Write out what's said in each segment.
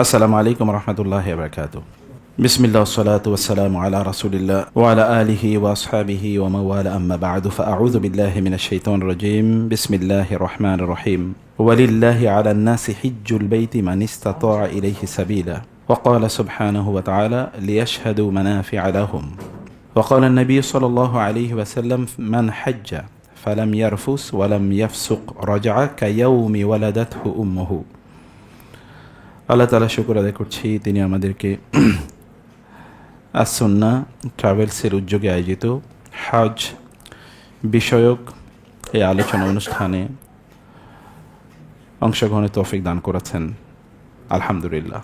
আসসালামু আলাইকুম রহমতুল্লাহি ওয়া বারাকাতুহু। বিসমিল্লাহ ওয়াসসালাতু ওয়াসসালামু আলা রাসূলিল্লাহ ওয়া আলা আলিহি ওয়া আসহাবিহি ওয়া মান ওয়ালা আম্মা বা'দু ফাআউযু বিল্লাহি মিনাশ শাইতানির রাজীম। বিসমিল্লাহির রহমানির রহিম। ওয়ালিল্লাহি আলান নাসি হিজ্জুল বাইতি মান ইসতাতা'a ইলাইহি সাবিলা ওয়া ক্বালা সুবহানাহু ওয়া তাআলা লিয়াশহাদু মানাফি'a লাহুম ওয়া ক্বালা an-নাবী সাল্লাল্লাহু আলাইহি ওয়াসাল্লাম মান হাজ্জা ফালাম ইয়ারফুস ওয়া লাম ইয়াফসুক রাজা'a কায়াউমি ওয়ালাদাতহু উম্মুহু। আল্লাহ তাআলা শুকর আদায় করছি, তিনি আমাদেরকে আস-সুন্নাহ ট্রাভেলসের উদ্যোগে আয়োজিত হজ বিষয়ক এই আলোচনা অনুষ্ঠানে অংশগ্রহণের তৌফিক দান করেছেন। আলহামদুলিল্লাহ।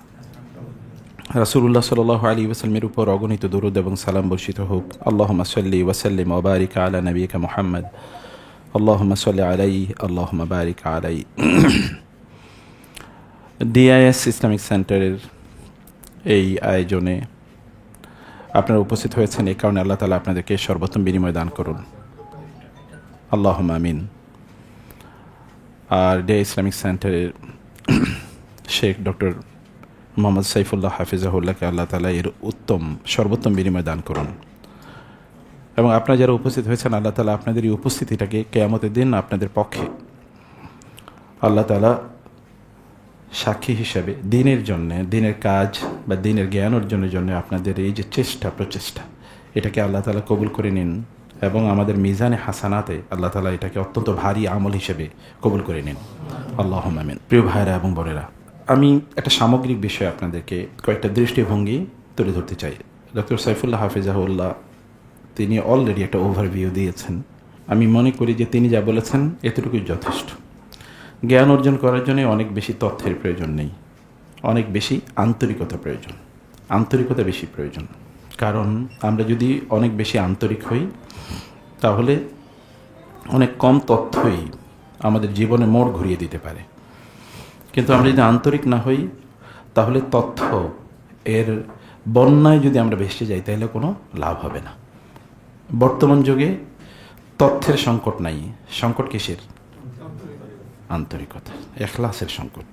রাসূলুল্লাহ সাল্লাল্লাহু আলাইহি ওয়াসাল্লামের উপর অগণিত দুরূদ এবং সালাম বর্ষিত হোক। আল্লাহুম্মা সাল্লি ওয়া সাল্লিম ওয়া বারিক আলা নাবিয়িকা মুহাম্মদ। আল্লাহুম্মা সাল্লি আলাইহি আল্লাহুম্মা বারিক আলাইহি। ডিআইএস ইসলামিক সেন্টারের এই আয়োজনে আপনারা উপস্থিত হয়েছেন, এই কারণে আল্লাহ তাআলা আপনাদেরকে সর্বোত্তম বিনিময় দান করুন, আল্লাহুম্মা আমিন। আর ডিআইএস ইসলামিক সেন্টারের শেখ ডক্টর মোহাম্মদ সাইফুল্লাহ হাফিজাহুল্লাহকে আল্লাহ তাআলা এর সর্বোত্তম বিনিময় দান করুন। এবং আপনারা যারা উপস্থিত হয়েছেন, আল্লাহ তাআলা আপনাদের এই উপস্থিতিটাকে কিয়ামতের দিন আপনাদের পক্ষে আল্লাহ তাআলা সাক্ষী হিসাবে দিনের জন্যে, দিনের কাজ বা দিনের জ্ঞান অর্জনের জন্য আপনাদের এই যে প্রচেষ্টা, এটাকে আল্লাহ তাআলা কবুল করে নিন এবং আমাদের মিজানে হাসানাতে আল্লাহ তাআলা এটাকে অত্যন্ত ভারী আমল হিসেবে কবুল করে নিন, আল্লাহুম্মা আমিন। প্রিয় ভাইরা এবং বোনেরা, আমি একটা সামগ্রিক বিষয়ে আপনাদেরকে কয়েকটা দৃষ্টিভঙ্গি তুলে ধরতে চাই। ডক্টর সাইফুল্লাহ হাফিজাহুল্লাহ তিনি অলরেডি একটা ওভারভিউ দিয়েছেন। আমি মনে করি যে তিনি যা বলেছেন এতটুকুই যথেষ্ট। জ্ঞান অর্জন করার জন্য অনেক বেশি তথ্যের প্রয়োজন নেই, অনেক বেশি আন্তরিকতা প্রয়োজন, আন্তরিকতা বেশি প্রয়োজন। কারণ আমরা যদি অনেক বেশি আন্তরিক হই তাহলে অনেক কম তথ্যই আমাদের জীবনে মোড় ঘুরিয়ে দিতে পারে। কিন্তু আমরা যদি আন্তরিক না হই তাহলে তথ্য এর বন্যায় যদি আমরা ভেসে যাই তাহলে কোনো লাভ হবে না। বর্তমান যুগে তথ্যের সংকট নাই, সংকট কিসের? আন্তরিকতা, ইখলাসের সংকট।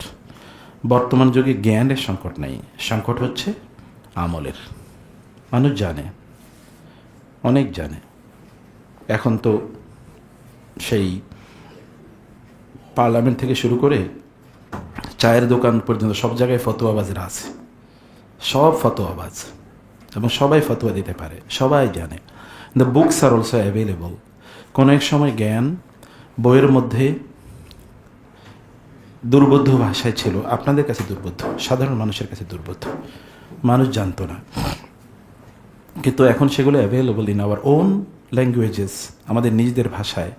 বর্তমান যুগে জ্ঞানের সংকট নাই, সংকট হচ্ছে আমলের। মানুষ জানে, অনেক জানে। এখন তো সেই পার্লামেন্ট থেকে শুরু করে চায়ের দোকান পর্যন্ত সব জায়গায় ফতোয়াবাজরা আছে, সব ফতোয়াবাজ, এবং সবাই ফতোয়া দিতে পারে, সবাই জানে। The books are also available. কোনো এক সময় জ্ঞান বইয়ের মধ্যে দুর্বোধ্য ভাষায় ছিল, আপনাদের কাছে দুর্বোধ্য, সাধারণ মানুষের কাছে দুর্বোধ্য, মানুষ জানতো না। কিন্তু এখন সেগুলো available in our own languages, আমাদের নিজেদের ভাষায়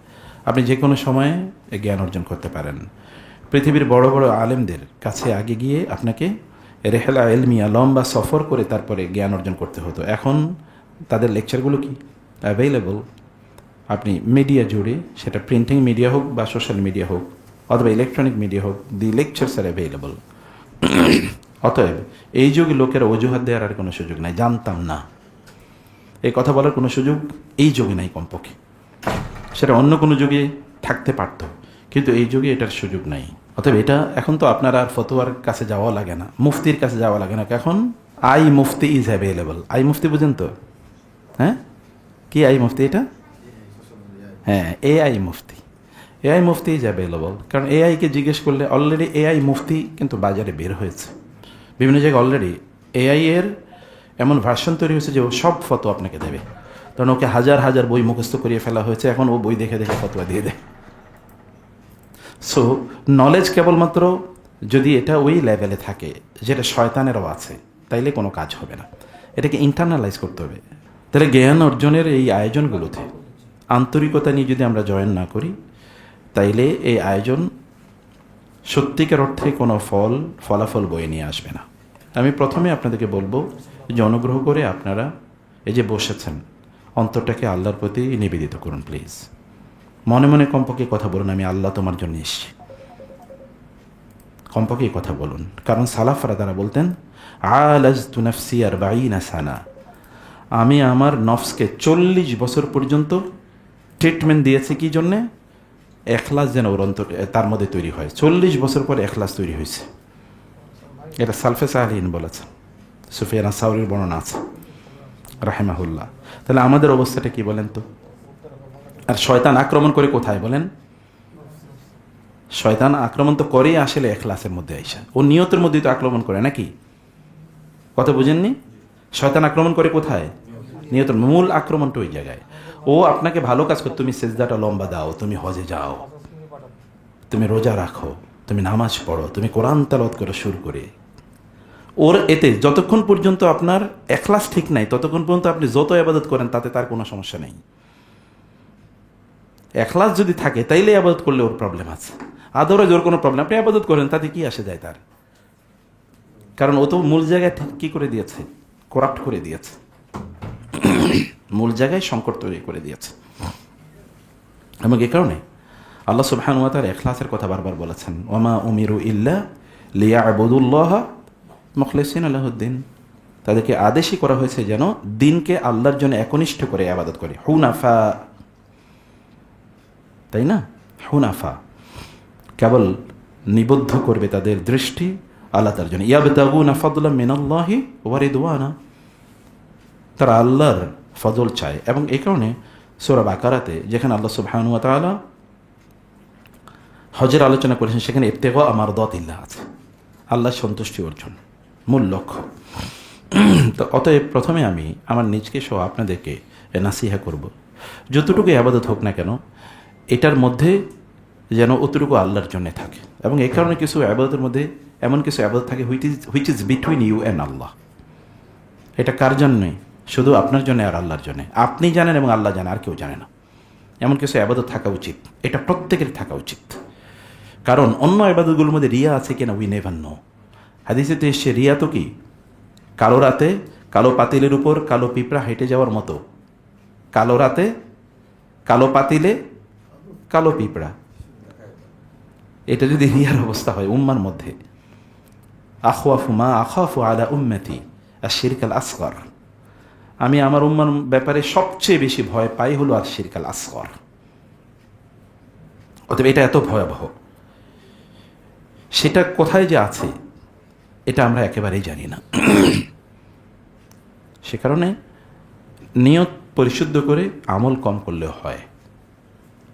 আপনি যে কোনো সময়ে জ্ঞান অর্জন করতে পারেন। পৃথিবীর বড় বড় আলেমদের কাছে আগে গিয়ে আপনাকে রেহেলা এলমিয়া, লম্বা সফর করে তারপরে জ্ঞান অর্জন করতে হতো। এখন তাদের লেকচারগুলো কি অ্যাভেলেবল? আপনি মিডিয়া জুড়ে, সেটা প্রিন্টিং মিডিয়া হোক বা সোশ্যাল মিডিয়া হোক অথবা ইলেকট্রনিক মিডিয়া হোক, দি লেকচার্স আর অ্যাভেলেবল। অতএব এই যুগে লোকেরা অজুহাত দেওয়ার আর কোনো সুযোগ নাই, জানতাম না, এই কথা বলার কোনো সুযোগ এই যুগে নাই। কমপক্ষে সেটা অন্য কোনো যুগে থাকতে পারত, কিন্তু এই যুগে এটার সুযোগ নাই। অতএব এটা এখন তো আপনার আর ফতোয়ার কাছে যাওয়া লাগে না, মুফতির কাছে যাওয়া লাগে না। এখন আই মুফতি ইজ অ্যাভেলেবল। আই মুফতি বুঝেন তো? হ্যাঁ, কি আই মুফতি? এটা হ্যাঁ, এআই মুফতি। এআই মুফতি ইজ অ্যাভেলেবল। কারণ এআইকে জিজ্ঞেস করলে অলরেডি এআই মুফতি কিন্তু বাজারে বের হয়েছে বিভিন্ন জায়গায়। অলরেডি এআই এর এমন ভার্সন তৈরি হয়েছে যে ও সব ফটো আপনাকে দেবে। কারণ ওকে হাজার হাজার বই মুখস্থ করিয়ে ফেলা হয়েছে, এখন ও বই দেখে দেখে ফতোয়া দিয়ে দেয়। সো নলেজ কেবলমাত্র যদি এটা ওই লেভেলে থাকে যেটা শয়তানেরও আছে, তাইলে কোনো কাজ হবে না। এটাকে ইন্টারনালাইজ করতে হবে। তাহলে জ্ঞান অর্জনের এই আয়োজনগুলোতে আন্তরিকতা নিয়ে যদি আমরা জয়েন না করি, তাইলে এই আয়োজন সত্যিকার অর্থে কোনো ফলাফল বয়ে নিয়ে আসবে না। আমি প্রথমে আপনাদেরকে বলবো যে অনুগ্রহ করে আপনারা এই যে বসেছেন, অন্তরটাকে আল্লাহর প্রতি নিবেদিত করুন প্লিজ। মনে মনে কমপক্ষে কথা বলুন, আমি আল্লাহ তোমার জন্য এসেছি। কমপক্ষে কথা বলুন। কারণ সালাফরা তারা বলতেন, আলাজতু নাফসি 40 সানা, আমি আমার নফসকে 40 বছর পর্যন্ত ট্রিটমেন্ট দিয়েছি। কি জন্যে? এখলাস যেন ওর অন্তর তার মধ্যে তৈরি হয়। 40 বছর পরে এখলাস তৈরি হয়েছে। এটা সালফে সাহলিন বলেছেন, সুফিয়ান সাউরির বর্ণনা আছে রাহিমাহুল্লাহ। তাহলে আমাদের অবস্থাটা কি বলেন তো? আর শয়তান আক্রমণ করে কোথায় বলেন? শয়তান আক্রমণ তো করেই আসলে এখলাসের মধ্যে আইসা, ও নিয়তের মধ্যেই তো আক্রমণ করে নাকি? কথা বুঝেননি? শয়তান আক্রমণ করে কোথায়? নিয়তের। মূল আক্রমণটা ওই জায়গায়। ও আপনাকে ভালো কাজ করে, তুমি সেজদাটা লম্বা দাও, তুমি হজে যাও, তুমি রোজা রাখো, তুমি নামাজ পড়ো, তুমি কোরআন তেলাওয়াত করো শুরু করে, ওর এতে যতক্ষণ পর্যন্ত আপনার এখলাস ঠিক নাই ততক্ষণ পর্যন্ত আপনি যত ইবাদত করেন তাতে তার কোনো সমস্যা নেই। এখলাস যদি থাকে তাইলে ইবাদত করলে ওর প্রবলেম আছে, আদারওয়াইজ ওর কোনো প্রবলেম। আপনি ইবাদত করেন তাতে কি আসে যায় তার? কারণ ও তো মূল জায়গায় ঠিক কি করে দিয়েছে? করাপ্ট করে দিয়েছে, মূল জায়গায় সংকট তৈরি করে দিয়েছে। এবং এ কারণে আল্লাহ সুবহানাহু ওয়া তাআলা ইখলাসের কথা বারবার বলেছেন, ওয়ামা উমিরু ইল্লা লিয়াবুদুল্লাহ মুখলিসিনা লাহুদ্দিন। তাদেরকে আদেশই করা হয়েছে যেন দিনকে আল্লাহর জন্য একনিষ্ঠ করে ইবাদত করে, হুনাফা, তাই না? হুনাফা, কেবল নিবদ্ধ করবে তাদের দৃষ্টি আল্লাহ তার জন্য। ইয়াবতাগুনা ফাদলাম মিনাল্লাহি ওয়া রিদওয়ানা, তারা আল্লাহর ফজল চায়। এবং এই কারণে সূরা বাকারাতে যেখানে আল্লাহ সুবহানাহু ওয়া তাআলা হজের আলোচনা করেছেন সেখানে ইবতিগা মারদাতিল্লাহ আছে, আল্লাহর সন্তুষ্টি অর্জন মূল লক্ষ্য। তো অতএব প্রথমে আমি আমার নিজকে সহ আপনাদেরকে নাসিহা করব, যতটুকু আবাদত হোক না কেন এটার মধ্যে যেন অতটুকু আল্লাহর জন্য থাকে। এবং এই কারণে কিছু আবাদতের মধ্যে এমন কিছু আবাদত থাকে which is between you and Allah. এটা কার জন্যই? শুধু আপনার জন্য আর আল্লাহর জন্য। আপনি জানেন এবং আল্লাহ জানে, আর কেউ জানে না। এমন কিছু আবাদত থাকা উচিত, এটা প্রত্যেকের থাকা উচিত। কারণ অন্য আবাদতগুলোর মধ্যে রিয়া আছে কিনা উই নেভার নো। হাদিসেতে এসছে রিয়া তো কি, কালো রাতে কালো পাতিলের উপর কালো পিঁপড়া হেঁটে যাওয়ার মতো। কালো রাতে কালো পাতিলে কালো পিঁপড়া, এটা যদি রিয়ার অবস্থা হয় উম্মার মধ্যে, আখওয়াফু মা আখাফু আলা উম্মতি আশ-শিরকাল আসগর, আমি আমার উম্মার ব্যাপারে সবচেয়ে বেশি ভয় পাই হলো আশ-শিরকাল আসগর। অতএব এটা এত ভয়াবহ, সেটা কোথায় যে আছে এটা আমরা একেবারেই জানি না। সে কারণে নিয়ত পরিশুদ্ধ করে আমল কম করলেও হয়।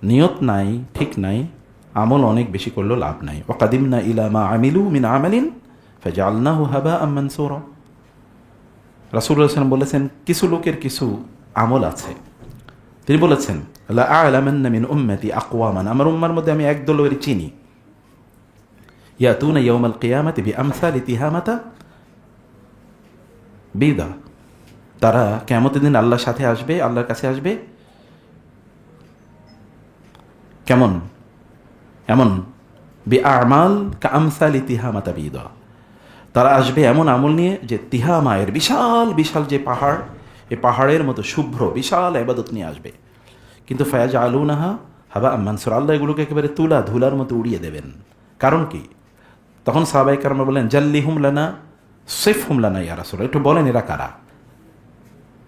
নিয়ত নাই, ঠিক নাই, আমল অনেক বেশি করলেও লাভ নাই। ওয়াকাদিমনা ইলা মা আমিলু মিন আমালিন ফাজআলনাহু হাবাআম মানসুরা। রাসূলুল্লাহ সাল্লাল্লাহু আলাইহি ওয়াসাল্লাম বলেছেন, কিছু লোকের কিছু আমল আছে, তিনি বলেছেন লা আ'লামান্না মিন উম্মতি আকওয়ামান, আমার উম্মার মধ্যে আমি একদল লোকের চিনি, ইয়াতুনা ইয়াউমাল কিয়ামাতি বিআমসালি তিহামাতা বিদা, তারা কিয়ামতের দিন আল্লাহর সাথে আসবে, আল্লাহর কাছে আসবে কেমন? এমন বিআমাল কাআমসালি তিহামাতা বিদা, তারা আসবে এমন আমল নিয়ে যে তিহামায়ের বিশাল বিশাল যে পাহাড়, এই পাহাড়ের মতো শুভ্র বিশাল ইবাদত নিয়ে আসবে। কিন্তু ফায়াজআলুনাহা হাবাআম মানসুরা, আল্লাহ এগুলোকে একেবারে তুলা ধুলার মতো উড়িয়ে দেবেন। কারণ কি? তখন সাহাবায়ে কেরাম বলেন, জাল্লিহুম লানা সিফহুম লানা ইয়া রাসূলুল্লাহ, একটু বলেন এরা কারা?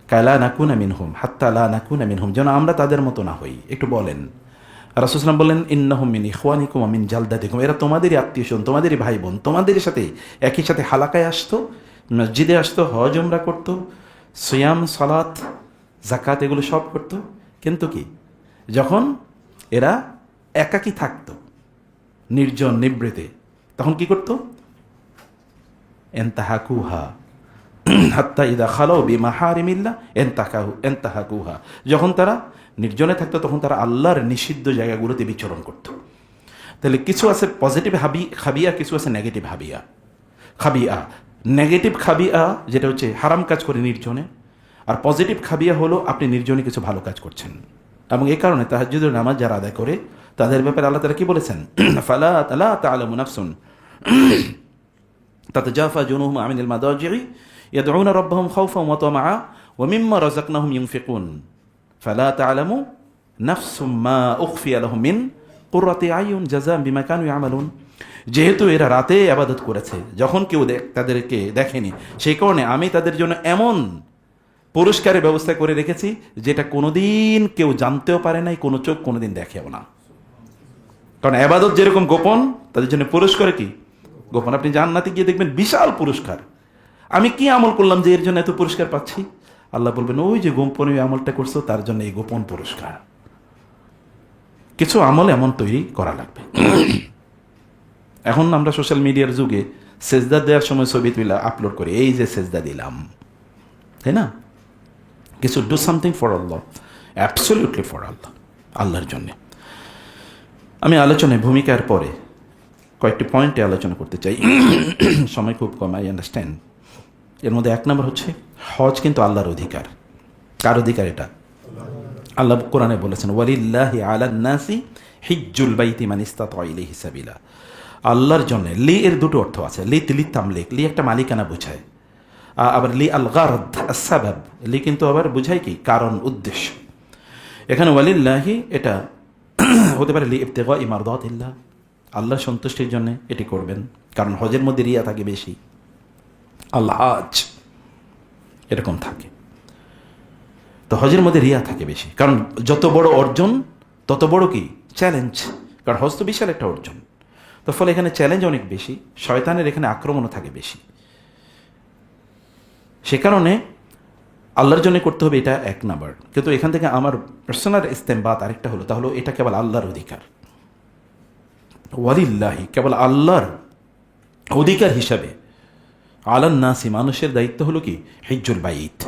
কালা নাকুনা মিনহুম হাত্তা লা নাকুনা মিনহুম, যেন আমরা তাদের মতো না হই, একটু বলেন। রাসূল সাল্লাল্লাহু আলাইহি ওয়াসাল্লাম বলেন, ইন্নাহুম মিন ইখওয়ানিকুম ওয়া মিন জালদাতিকুম, এরা তোমাদেরই আত্মীয়স্বজন, তোমাদেরই ভাই বোন, তোমাদের সাথে একই সাথে হালাকায় আসতো, মসজিদে আসতো, হজ উমরা করতো, সিয়াম সালাত যাকাত এগুলো সব করতো। কিন্তু কি, যখন এরা একাকী থাকতো নির্জন নিবৃতে, তখন কি করতো? এনতাহাকুহা হাত্তা ইদা খালাউ বিমাহারিমিল্লাহ এনতাহাকুহা, যখন তারা নির্জনে থাকতো তখন তারা আল্লাহর নিষিদ্ধ জায়গাগুলোতে বিচরণ করত। তাহলে কিছু আছে পজিটিভ খাবিয়া, কিছু আছে নেগেটিভ খাবিয়া। নেগেটিভ খাবিয়া যেটা হচ্ছে হারাম কাজ করে নির্জনে, আর পজিটিভ খাবিয়া হলো আপনি নির্জনে কিছু ভালো কাজ করছেন। এবং এই কারণে তাহাজ্জুদের নামাজ যারা আদায় করে তাদের ব্যাপারে আল্লাহ তাআলা কি বলেছেন? ফালা তা'লামু নাফসুন তাতাজাফা জুনুহুম আনিল মাদাজি'i ইয়াদউনা রাব্বাহুম খাওফান ওয়া তামাআ ওয়া মিম্মা রাযাকনাহুম ইউনফিকুন ফালা তা'লামু নাফসুম মা উখফিয়া লাহুম মিন কুররাতি আয়ুন জাযাআন বিমা কানু ইয়ামালুন। যেহেতু এরা রাতে ইবাদত করেছে, যখন কেউ তাদেরকে দেখেনি, সেই কারণে আমি তাদের জন্য এমন পুরস্কারের ব্যবস্থা করে রেখেছি যেটা কোনোদিন কেউ জানতেও পারে নাই, কোনো চোখ কোনোদিন দেখেও না। কারণ ইবাদত যেরকম গোপন, তাদের জন্য পুরস্কার কি গোপন। আপনি জান্নাতে গিয়ে দেখবেন বিশাল পুরস্কার। আমি কি আমল করলাম যে এর জন্য এত পুরস্কার পাচ্ছি? আল্লাহ বলবেন, ওই যে গোপনে আমলটা করছো তার জন্য এই গোপন পুরস্কার। কিছু আমল এমন তৈরি করা লাগবে। এখন আমরা সোশ্যাল মিডিয়ার যুগে সেজদা দেওয়ার সময় ছবি তুলে আপলোড করি, এই যে সেজদা দিলাম, তাই না? কিছু do something for Allah, absolutely for Allah, আল্লাহর জন্যে। আমি আলোচনায় ভূমিকার পরে কয়েকটি পয়েন্টে আলোচনা করতে চাই, সময় খুব কম, আই আন্ডারস্ট্যান্ড। এর মধ্যে এক নম্বর হচ্ছে হজ কিন্তু আল্লাহর অধিকার। কার অধিকার এটা? আল্লাহ কোরআনে বলেছেন, ওয়ালিল্লাহি আলান নাসি হিজ্জুল বাইতি মান ইসতাতা ইলাইহি সাবিলা। আল্লাহর জন্য লি এর দুটো অর্থ আছে। লি তিলি তামলিক, লি একটা মালিকানা বোঝায়, আবার লি আল গারদ আস-সাবাব, লি কিন্তু আবার বোঝায় কি? কারণ, উদ্দেশ্য। এখানে ওয়ালিল্লাহি এটা হতে পারে লি ইবতিগা মারদাতিল্লাহ, আল্লাহর সন্তুষ্টির জন্য এটি করবেন, কারণ হজের মধ্যে রিয়া থাকে বেশি, আল্লাহ হাজ এরকম থাকে। তো হজের মধ্যে রিয়া থাকে বেশি, কারণ যত বড় অর্জন তত বড় কি চ্যালেঞ্জ, কারণ হজ তো বিশাল একটা অর্জন। তো ফলে এখানে চ্যালেঞ্জ অনেক বেশি, শয়তানের এখানে আক্রমণও থাকে বেশি। সে কারণে আল্লাহর জন্য করতে হবে, এটা এক নাম্বার। কিন্তু এখান থেকে আমার পার্সোনাল ইস্তেমবাত আরেকটা হলো, তাহলে এটা কেবল আল্লাহর অধিকার। ওয়ালিল্লাহি, কেবল আল্লাহর অধিকার হিসাবে আলান নাসি, মানুষের দায়িত্ব হলো কি? হিজ্জুল বাইত।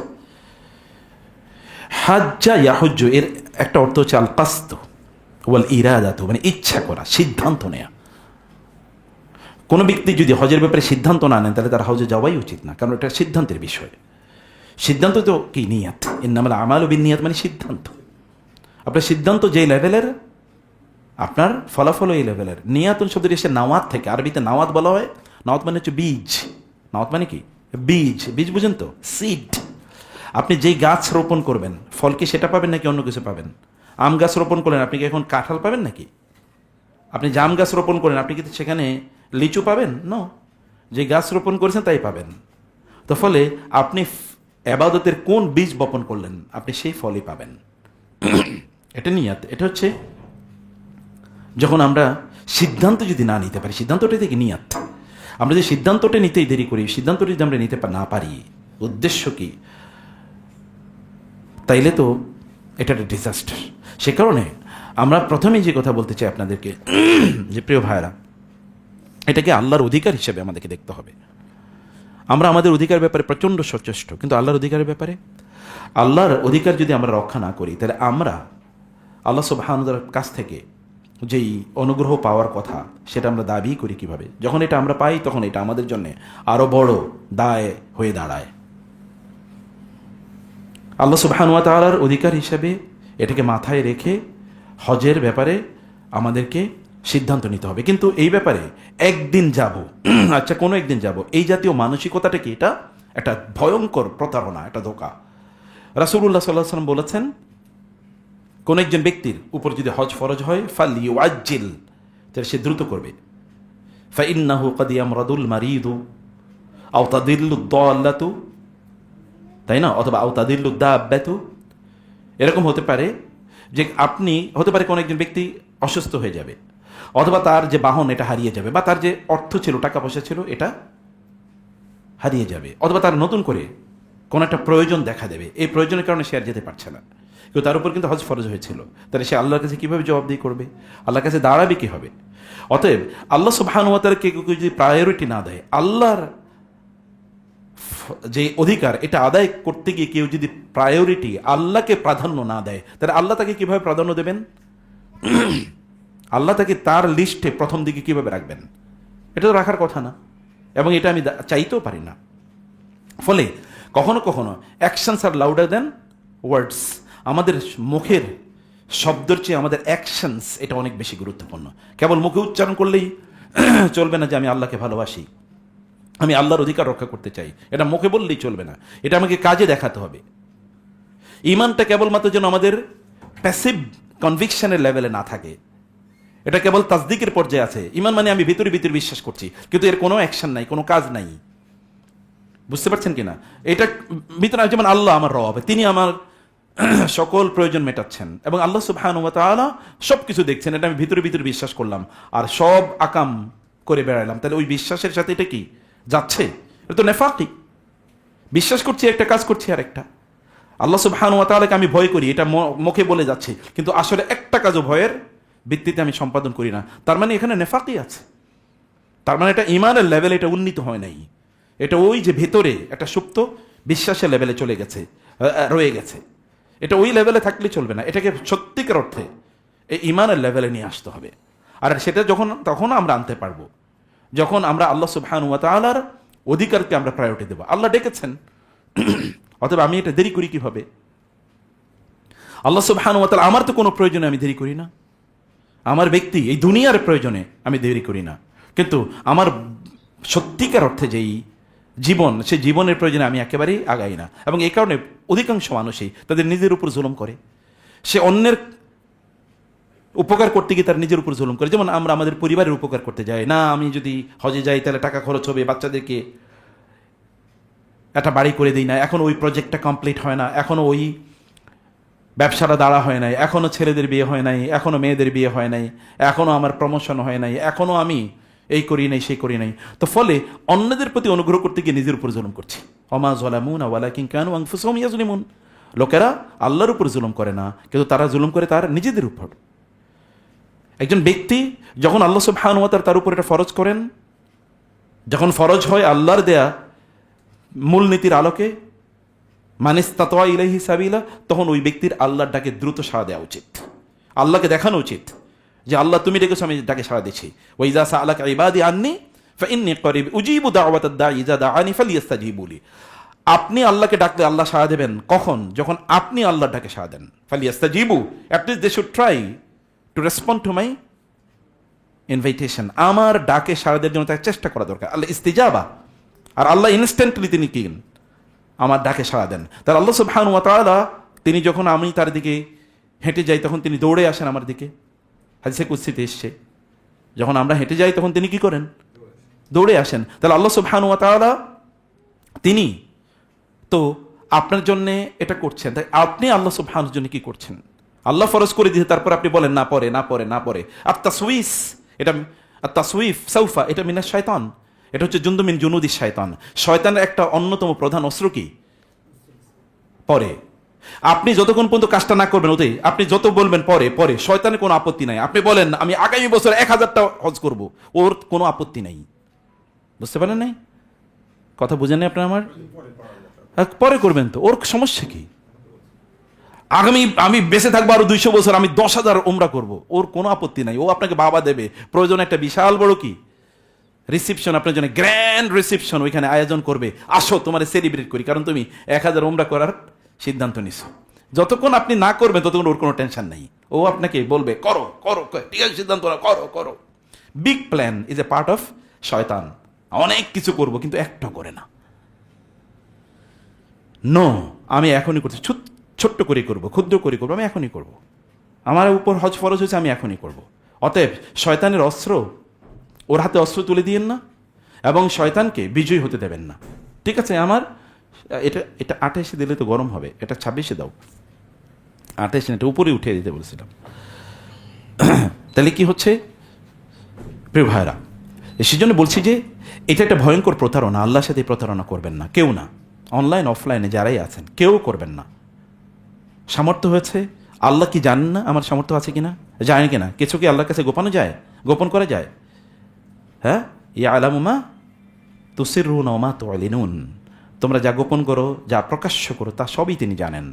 হাজ্জা ইয়াহুজ্জু এর একটা অর্থ হচ্ছে আল কাসদ ওয়াল ইরাদাতু, মানে ইচ্ছা করা, সিদ্ধান্ত নেয়া। কোনো ব্যক্তি যদি হজের ব্যাপারে সিদ্ধান্ত না নেন, তাহলে তার হজে যাওয়াই উচিত না, কারণ এটা সিদ্ধান্তের বিষয়। সিদ্ধান্ত তো কি? নিয়াত। ইন্নামাল আমালু বিন্নিয়াত, মানে সিদ্ধান্ত। আপনার সিদ্ধান্ত যে লেভেলের, আপনার ফলাফল এই লেভেলের। নিয়াতুন শব্দটি এসে নাওয়াত থেকে, আরবিতে নাওয়াত বলা হয়। নাওয়াত মানে হচ্ছে বীজ। নাওয়াত মানে কি? বীজ। বীজ বুঝেন তো? সিড। আপনি যেই গাছ রোপণ করবেন, ফল কি সেটা পাবেন নাকি অন্য কিছু পাবেন? আম গাছ রোপণ করলেন, আপনি কি এখন কাঁঠাল পাবেন নাকি? আপনি জাম গাছ রোপণ করেন, আপনি কি সেখানে লিচু পাবেন? নো, যে গাছ রোপণ করেছেন তাই পাবেন। তো ফলে আপনি এবাদতের কোন বীজ বপন করলেন, আপনি সেই ফলই পাবেন। এটা নিয়াত। এটা হচ্ছে যখন আমরা সিদ্ধান্ত যদি না নিতে পারি, সিদ্ধান্তটা থেকে নিয়াত। আমরা যে সিদ্ধান্তটা নিতেই দেরি করি, সিদ্ধান্তটা যদি আমরা নিতে না পারি, উদ্দেশ্য কি? তাইলে তো এটা একটা ডিজাস্টার। সে কারণে আমরা প্রথমেই যে কথা বলতে চাই আপনাদেরকে, যে প্রিয় ভাইরা, এটাকে আল্লাহর অধিকার হিসেবে আমাদেরকে দেখতে হবে। আমরা আমাদের অধিকার ব্যাপারে প্রচণ্ড সচেষ্ট, কিন্তু আল্লাহর অধিকারের ব্যাপারে, আল্লাহর অধিকার যদি আমরা রক্ষা না করি, তাহলে আমরা আল্লাহ সুবহানাহু ওয়া তাআলার কাছ থেকে যেই অনুগ্রহ পাওয়ার কথা, সেটা আমরা দাবি করি কিভাবে? যখন এটা আমরা পাই, তখন এটা আমাদের জন্য আরো বড় দায় হয়ে দাঁড়ায়। আল্লাহ সুবহানাহু ওয়া তাআলার অধিকার হিসেবে এটাকে মাথায় রেখে হজের ব্যাপারে আমাদেরকে সিদ্ধান্ত নিতে হবে। কিন্তু এই ব্যাপারে একদিন যাব, আচ্ছা কোনো একদিন যাব, এই জাতীয় মানসিকতাটা কি? এটা একটা ভয়ঙ্কর প্রতারণা, একটা ধোঁকা। রাসূলুল্লাহ সাল্লাল্লাহু আলাইহি ওয়াসাল্লাম বলেছেন, কোন একজন ব্যক্তির উপর যদি হজ ফরজ হয়, ফালইউআজ্জিল, তাহলে সে দ্রুত করবে। ফাইন্নাহু ক্বাদ ইয়ামরাদুল মারিদু আও তাদিল্লু দাল্লাতু, তাই না? অথবা আও তাদিল্লু দাব্বাতু। এরকম হতে পারে যে আপনি, হতে পারে কোন একজন ব্যক্তি অসুস্থ হয়ে যাবে, অথবা তার যে বাহন এটা হারিয়ে যাবে, বা তার যে অর্থ ছিল, টাকা পয়সা ছিল, এটা হারিয়ে যাবে, অথবা তার নতুন করে কোন একটা প্রয়োজন দেখা দেবে। এই প্রয়োজনের কারণে সে আর যেতে পারছে না, কিন্তু তার উপর কিন্তু হজ ফরজ হয়েছিল। তাহলে সে আল্লাহর কাছে কীভাবে জবাবদিহি করবে? আল্লাহর কাছে দাঁড়াবে কীভাবে? অতএব আল্লাহ সুবহানাহু ওয়া তাআলা কেউ যদি প্রায়োরিটি না দেয়, আল্লাহর যে অধিকার এটা আদায় করতে গিয়ে কেউ যদি প্রায়োরিটি, আল্লাহকে প্রাধান্য না দেয়, তাহলে আল্লাহ তাকে কিভাবে প্রাধান্য দেবেন? আল্লাহ তাকে তার লিস্টে প্রথম দিকে কিভাবে রাখবেন? এটা তো রাখার কথা না, এবং এটা আমি চাইতেও পারি না। ফলে কখনো কখনো অ্যাকশনস আর লাউডার দেন ওয়ার্ডস। আমাদের মুখের শব্দের চেয়ে আমাদের অ্যাকশনস এটা অনেক বেশি গুরুত্বপূর্ণ। কেবল মুখে উচ্চারণ করলেই চলবে না যে আমি আল্লাহকে ভালোবাসি, আমি আল্লাহর অধিকার রক্ষা করতে চাই, এটা মুখে বললেই চলবে না, এটা আমাকে কাজে দেখাতে হবে। ঈমানটা কেবলমাত্র যেন আমাদের প্যাসিভ কনভিকশনের লেভেলে না থাকে, এটা কেবল তাসদিকের পর্যায়ে আছে। ঈমান মানে আমি ভিতরে ভিতরে বিশ্বাস করছি, কিন্তু এর কোনো অ্যাকশন নাই, কোনো কাজ নাই। বুঝতে পারছেন কিনা? এটা ভিতরে, যেমন আল্লাহ আমার রব, তিনি আমার সকল প্রয়োজন মেটাচ্ছেন, এবং আল্লাহ সুবহানাহু ওয়া তাআলা সব কিছু দেখছেন, এটা আমি ভিতরে ভিতরে বিশ্বাস করলাম। আর সব আকাম করে বেড়াইলাম, তাহলে ওই বিশ্বাসের সাথে এটা কি যাচ্ছে? এটা তো নেফাকি। বিশ্বাস করছি একটা, কাজ করছি আর একটা। আল্লাহ সুবহানাহু ওয়া তাআলাকে আমি ভয় করি, এটা মুখে বলে যাচ্ছি, কিন্তু আসলে একটা কাজও ভয়ের ভিত্তিতে আমি সম্পাদন করি না। তার মানে এখানে নেফাকি আছে। তার মানে এটা ইমানের লেভেলে এটা উন্নীত হয় নাই। এটা ওই যে ভেতরে একটা সুপ্ত বিশ্বাসের লেভেলে চলে গেছে, রয়ে গেছে। এটা ওই লেভেলে থাকলে চলবে না, এটাকে সত্যিকার অর্থে এই ইমানের লেভেলে নিয়ে আসতে হবে। আর সেটা তখন আমরা আনতে পারবো যখন আমরা আল্লাহ সুবহানাহু ওয়া তাআলার অধিকারকে আমরা প্রায়োরিটি দেব। আল্লাহ ডেকেছেন, অতএব আমি এটা দেরি করি কিভাবে? আল্লাহ সুবহানাহু ওয়া তাআলা, আমার তো কোনো প্রয়োজনে আমি দেরি করি না। আমার ব্যক্তি এই দুনিয়ার প্রয়োজনে আমি দেরি করি না, কিন্তু আমার সত্যিকার অর্থে যেই জীবন, সেই জীবনের প্রয়োজনে আমি একেবারেই আগাই না। এবং এই কারণে অধিকাংশ মানুষই তাদের নিজের উপর জুলুম করে। সে অন্যের উপকার করতে গিয়ে তার নিজের উপর জুলুম করে। যেমন আমরা আমাদের পরিবারের উপকার করতে যাই না, আমি যদি হজে যাই তাহলে টাকা খরচ হবে, বাচ্চাদেরকে একটা বাড়ি করে দিই না, এখনো ওই প্রজেক্টটা কমপ্লিট হয় না, এখনো ওই ব্যবসাটা দাঁড়া হয় নাই, এখনো ছেলেদের বিয়ে হয় নাই, এখনো মেয়েদের বিয়ে হয় নাই, এখনো আমার প্রমোশন হয় নাই, এখনো আমি এই করি নাই সেই করি নাই। তো ফলে অন্যদের প্রতি অনুগ্রহ করতে গিয়ে নিজের উপর জুলুম করছি। ওমা যালামুনা ওয়ালাকিন কানু আনফুসাহুম ইয়াজলিমুন। লোকেরা আল্লাহর উপর জুলুম করে না, কিন্তু তারা জুলুম করে তার নিজেদের উপর। একজন ব্যক্তি যখন আল্লাহ সুবহানাহু ওয়া তাআলা তার উপর এটা ফরজ করেন, যখন ফরজ হয় আল্লাহর দেয়া মূলনীতির আলোকে, মানিস্তাতা ইলাইহি সাবিলা, তখন ওই ব্যক্তির আল্লাহর ডাকে দ্রুত সাড়া দেওয়া উচিত। আল্লাহকে দেখানো উচিত যে আল্লাহ তুমি ডেকেছো, আমি ডাকে সাড়া দিচ্ছি। ওয়া ইযা সাআলাকা ইবাদি আন্নী ফাইন্নী করিব উজিবু দাওয়াতাদ দাঈ ইযা দাআনি ফালিয়াস্তাজিবু লি। আপনি আল্লাহকে ডাকলে আল্লাহ সাড়া দেবেন কখন? যখন আপনি আল্লাহর ডাকে সাড়া দেন। ফালিয়াস্তাজিবু, at least they should try to respond to my invitation. আমার ডাকে সাড়া দেওয়ার জন্য তাকে চেষ্টা করা দরকার। আল্লাহ ইস্তিজাবা, আর আল্লাহ ইনস্ট্যান্টলি তিনি কি আমার ডাকে সাড়া দেন। তার আল্লাহ সুবহানাহু ওয়া তাআলা তিনি যখন আমি তার দিকে হেঁটে যাই তখন তিনি দৌড়ে আসেন আমার দিকে। হাদিসে কুদসিতে এসছে, যখন আমরা হেঁটে যাই তখন তিনি কি করেন? দৌড়ে আসেন। তাহলে আল্লাহ সুবহানাহু ওয়া তাআলা তিনি তো আপনার জন্য এটা করছেন, তাই আপনি আল্লাহ সুবহানাহুর জন্য কি করছেন? আল্লাহ ফরজ করে দিতে তারপর আপনি বলেন না পরে না পরে না পরে। আত-তাসউইফ, এটা আত-তাসউইফ সাউফা, এটা মিনাশ শয়তান। এটা হচ্ছে জুনদু মিন জুনুদিশ শয়তান। শয়তানের একটা অন্যতম প্রধান অস্ত্র কি? পরে। আপনি যতক্ষণ পর্যন্ত কাজটা না করবেন, ওতে আপনি যত বলবেন পরে পরে, শয়তানের কোনো আপত্তি নাই। আপনি বলেন আমি আগামী বছর 1000টা হজ করব, ওর কোনো আপত্তি নাই। বুঝতে পারেন নাই? কথা বুঝেন নাই আপনার আমার? পরে করবেন তো, ওর সমস্যা কি? আমি বেঁচে থাকবো আরো 200 বছর, আমি 10,000 উমরা করব, ওর কোনো আপত্তি নাই। ও আপনাকে বাবা দেবে, প্রয়োজন একটা বিশাল বড় কি রিসিপশন, আপনার জন্য গ্র্যান্ড রিসিপশন ওইখানে আয়োজন করবে, আসো তোমার সেলিব্রেট করি, কারণ তুমি 1000 উমরা করার সিদ্ধান্ত নিছো। যতক্ষণ আপনি না করবেন ততক্ষণ ওর কোনো টেনশন নাই। ও আপনাকে বলবে করো করো, ঠিক আছে সিদ্ধান্ত করো করো। Big plan is a part of শয়তান। অনেক কিছু করব কিন্তু একটা করে না। নো, আমি এখনই করছি, ছোট্ট করে করবো, ক্ষুদ্র করে করবো, আমি এখনই করব। আমার উপর হজ ফরজ হয়েছে, আমি এখনই করব। অতএব শয়তানের অস্ত্র, ওর হাতে অস্ত্র তুলে দিয়েন না এবং শয়তানকে বিজয়ী হতে দেবেন না। ঠিক আছে, আমার এটা 28 দিলে তো গরম হবে, এটা 26 দাও। 28 এটা উপরে উঠিয়ে দিতে বলছিলাম। তাহলে কি হচ্ছে প্রিয় ভাইরা, সেজন্য বলছি যে এটা একটা ভয়ঙ্কর প্রতারণা। আল্লাহর সাথে প্রতারণা করবেন না, কেউ না। অনলাইন অফলাইনে যারাই আছেন কেউ করবেন না। সামর্থ্য হয়েছে, আল্লাহ কি জানেন না আমার সামর্থ্য আছে কিনা? জানেন কিনা? কিছু কি আল্লাহর কাছে গোপন করা যায়? হ্যাঁ, ইয়ালামু মা তুসিররুনা ওয়া মা তু'লিনুন। তোমরা যা গোপন করো, যা প্রকাশ্য করো, তা সবই তিনি জানেন।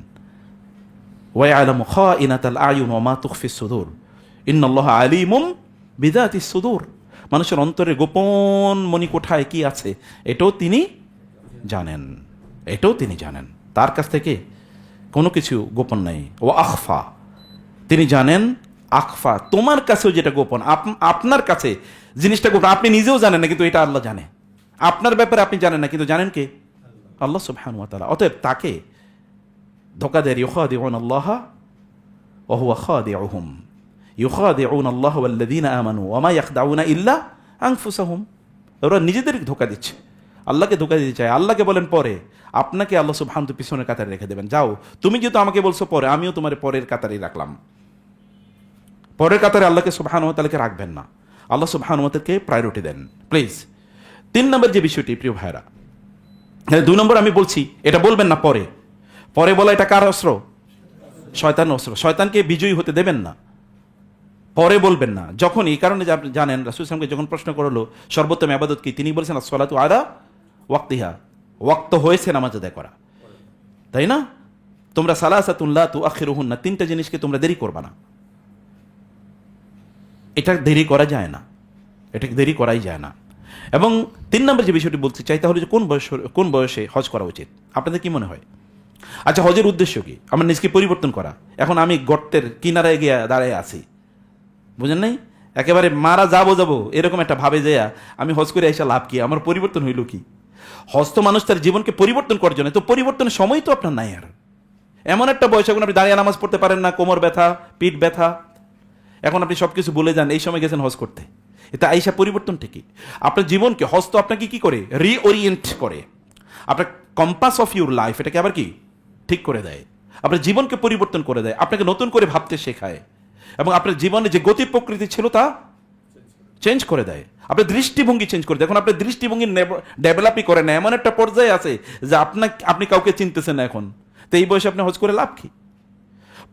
ওয়া ইয়ালামু খাইনাতাল আয়ুন ওয়া মা তুখফিস সুদূর ইন্নাল্লাহা আলিমুম বিযাতিস সুদূর। মানুষের অন্তরে গোপন মণিকোঠায় কি আছে এটাও তিনি জানেন, এটাও তিনি জানেন। তার কাছ থেকে কোনো কিছু গোপন নাই। ও আখফা, তিনি জানেন আখফা, তোমার কাছেও যেটা গোপন, আপনার কাছে জিনিসটা গোপন, আপনি নিজেও জানেন না, কিন্তু এটা আল্লাহ জানে। আপনার ব্যাপারে আপনি জানেন না, কিন্তু জানেন কে? আল্লাহ সুবহানাহু ওয়া তাআলা। অতএব তাকে ধোঁকা দেয়। ইউখাদিউনা আল্লাহ ওয়া হুয়া খাদিউহুম, ইউখাদিউনা আল্লাহ ওয়াল্লাযীনা আমানু ওয়া মা ইয়াখদাউনা ইল্লা আনফুসাহুম। ওরা নিজেদেরকে ধোঁকা দিচ্ছে, আল্লাহকে ধোঁকা দিতে চায়। আল্লাহকে বলেন পরে, আপনাকে আল্লাহ সুবহানাহু পিছনের কাতারে রেখে দেবেন। যাও, তুমি যেহেতু আমাকে বলছো পরে, আমিও তোমার পরের কাতারে রাখলাম। পরের কাতারে আল্লাহকে সুবহানাহু ওয়া তাআলাকে রাখবেন না। আল্লাহ সুবহানাহু ওয়া তাআলাকে প্রায়োরিটি দেন প্লিজ। 3 নম্বর যে বিষয়টি প্রিয় ভাইরা, 2 নম্বর আমি বলছি, এটা বলবেন না পরে। পরে বলা এটা কার অস্ত্র? শয়তানের অস্ত্র। শয়তানকে বিজয়ী হতে দেবেন না, পরে বলবেন না। যখন এই কারণে আপনি জানেন রাসূল সাল্লাল্লাহু আলাইহি ওয়াসাল্লামকে যখন প্রশ্ন করলো সর্বোত্তম ইবাদত কি, তিনি বলেছেন as-সালাতু আলা ওয়াক্তিহা, ওয়াক্ত হয়েছে নামাজ আদায় করা, তাই না? তোমরা সালাসাতুন লা তুআখিরুহুন্না, 3টা জিনিসকে তোমরা দেরি করবা না। এটা দেরি করা যায় না, এটা দেরি করাই যায় না। এবং 3 নম্বর যে বিষয়টি বলতে চাই তা হলো যে কোন বয়সে হজ করা উচিত। আপনাদের কি মনে হয়? আচ্ছা, হজের উদ্দেশ্য কি? আমার নিজকে পরিবর্তন করা। এখন আমি গর্তের কিনারায় গিয়ে দাঁড়ায় আছি, বুঝেন নাই? একেবারে মারা যাবো এরকম একটা ভাবে যে আমি হজ করে এসে লাভ কি, আমার পরিবর্তন হইল কি? হজ তো মানুষ তার জীবনকে পরিবর্তন করার জন্য, তো পরিবর্তনের সময় তো আপনার নাই। আর এমন একটা বয়স এখন আপনি দাঁড়িয়ে নামাজ পড়তে পারেন না, কোমর ব্যথা, পিঠ ব্যথা, এখন আপনি সবকিছু ভুলে যান, এই সময় গেছেন হজ করতে। এটা আইসা পরিবর্তন ঠিকই। আপনার জীবনকে হজ তো আপনাকে কি করে রিওরিয়েন্ট করে, আপনার কম্পাস অফ ইউর লাইফ এটাকে আবার কি ঠিক করে দেয়, আপনার জীবনকে পরিবর্তন করে দেয়, আপনাকে নতুন করে ভাবতে শেখায়, এবং আপনার জীবনে যে গতি প্রকৃতি ছিল তা চেঞ্জ করে দেয়, আপনার দৃষ্টিভঙ্গি চেঞ্জ করে দেয়। এখন আপনার দৃষ্টিভঙ্গি ডেভেলপই করে না, এমন একটা পর্যায়ে আছে যে আপনি কাউকে চিনতেছেন না এখন। তো এই বয়সে আপনি হজ করে লাভ কি?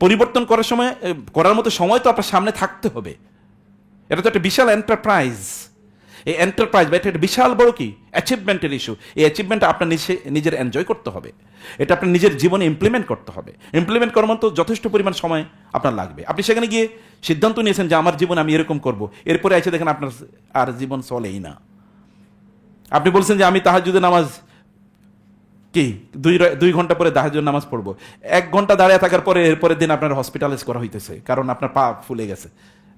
পরিবর্তন করার মতো সময় তো আপনার সামনে থাকতে হবে। এটা তো একটা বিশাল এন্টারপ্রাইজ। এই এন্টারপ্রাইজ বা এটা একটা বিশাল বড় কি অ্যাচিভমেন্টের ইস্যু। এই অ্যাচিভমেন্টটা আপনার নিজের এনজয় করতে হবে, এটা আপনার নিজের জীবনে ইমপ্লিমেন্ট করতে হবে। ইমপ্লিমেন্ট করার মতো যথেষ্ট পরিমাণ সময় আপনার লাগবে। আপনি সেখানে গিয়ে সিদ্ধান্ত নিয়েছেন যে আমার জীবন আমি এরকম করব, এরপরে এসে দেখেন আপনার আর জীবন চলেই না। আপনি বলছেন যে আমি তাহাজ্জুদের নামাজ কি 2 ঘন্টা পরে তাহাজ্জুদ নামাজ পড়বো, 1 ঘন্টা দাঁড়িয়ে থাকার পরে এরপরের দিন আপনার হসপিটালাইজ করা হইতেছে কারণ আপনার পা ফুলে গেছে,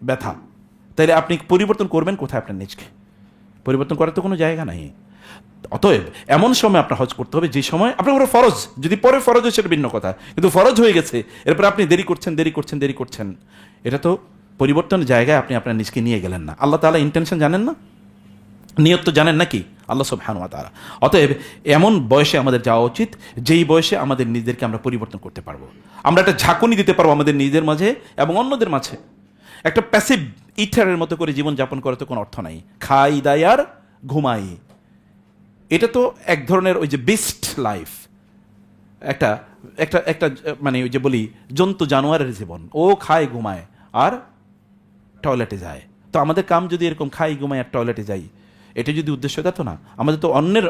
ব্যথা। তাইলে আপনি পরিবর্তন করবেন কোথায়? আপনার নিজকে পরিবর্তন করার তো কোনো জায়গা নাই। অতএব এমন সময় আপনার হজ করতে হবে যে সময় আপনার উপর ফরজ, যদি পরে ফরজ হয় সেটা ভিন্ন কথা, কিন্তু ফরজ হয়ে গেছে এরপর আপনি দেরি করছেন, এটা তো পরিবর্তনের জায়গায় আপনি আপনার নিজকে নিয়ে গেলেন না। আল্লাহ তাআলা ইন্টেনশন জানেন না, নিয়ত তো জানেন নাকি আল্লাহ সুবহানাহু ওয়া তাআলা। অতএব এমন বয়সে আমাদের যাওয়া উচিত যেই বয়সে আমাদের নিজেদেরকে আমরা পরিবর্তন করতে পারবো, আমরা একটা ঝাঁকুনি দিতে পারবো আমাদের নিজেদের মাঝে এবং অন্যদের মাঝে। একটা প্যাসিভ ইটারের মতো করে জীবন যাপন করার তো কোনো অর্থ নাই। খাই দাই আর ঘুমাই, এটা তো এক ধরনের ওই যে বেস্ট লাইফ, একটা একটা একটা মানে ওই যে বলি জন্তু জানোয়ারের জীবন। ও খায় ঘুমায় আর টয়লেটে যায়। তো আমাদের কাম যদি এরকম খাই ঘুমায় আর টয়লেটে যাই, এটা যদি উদ্দেশ্য থাকতো না, আমাদের তো অন্যের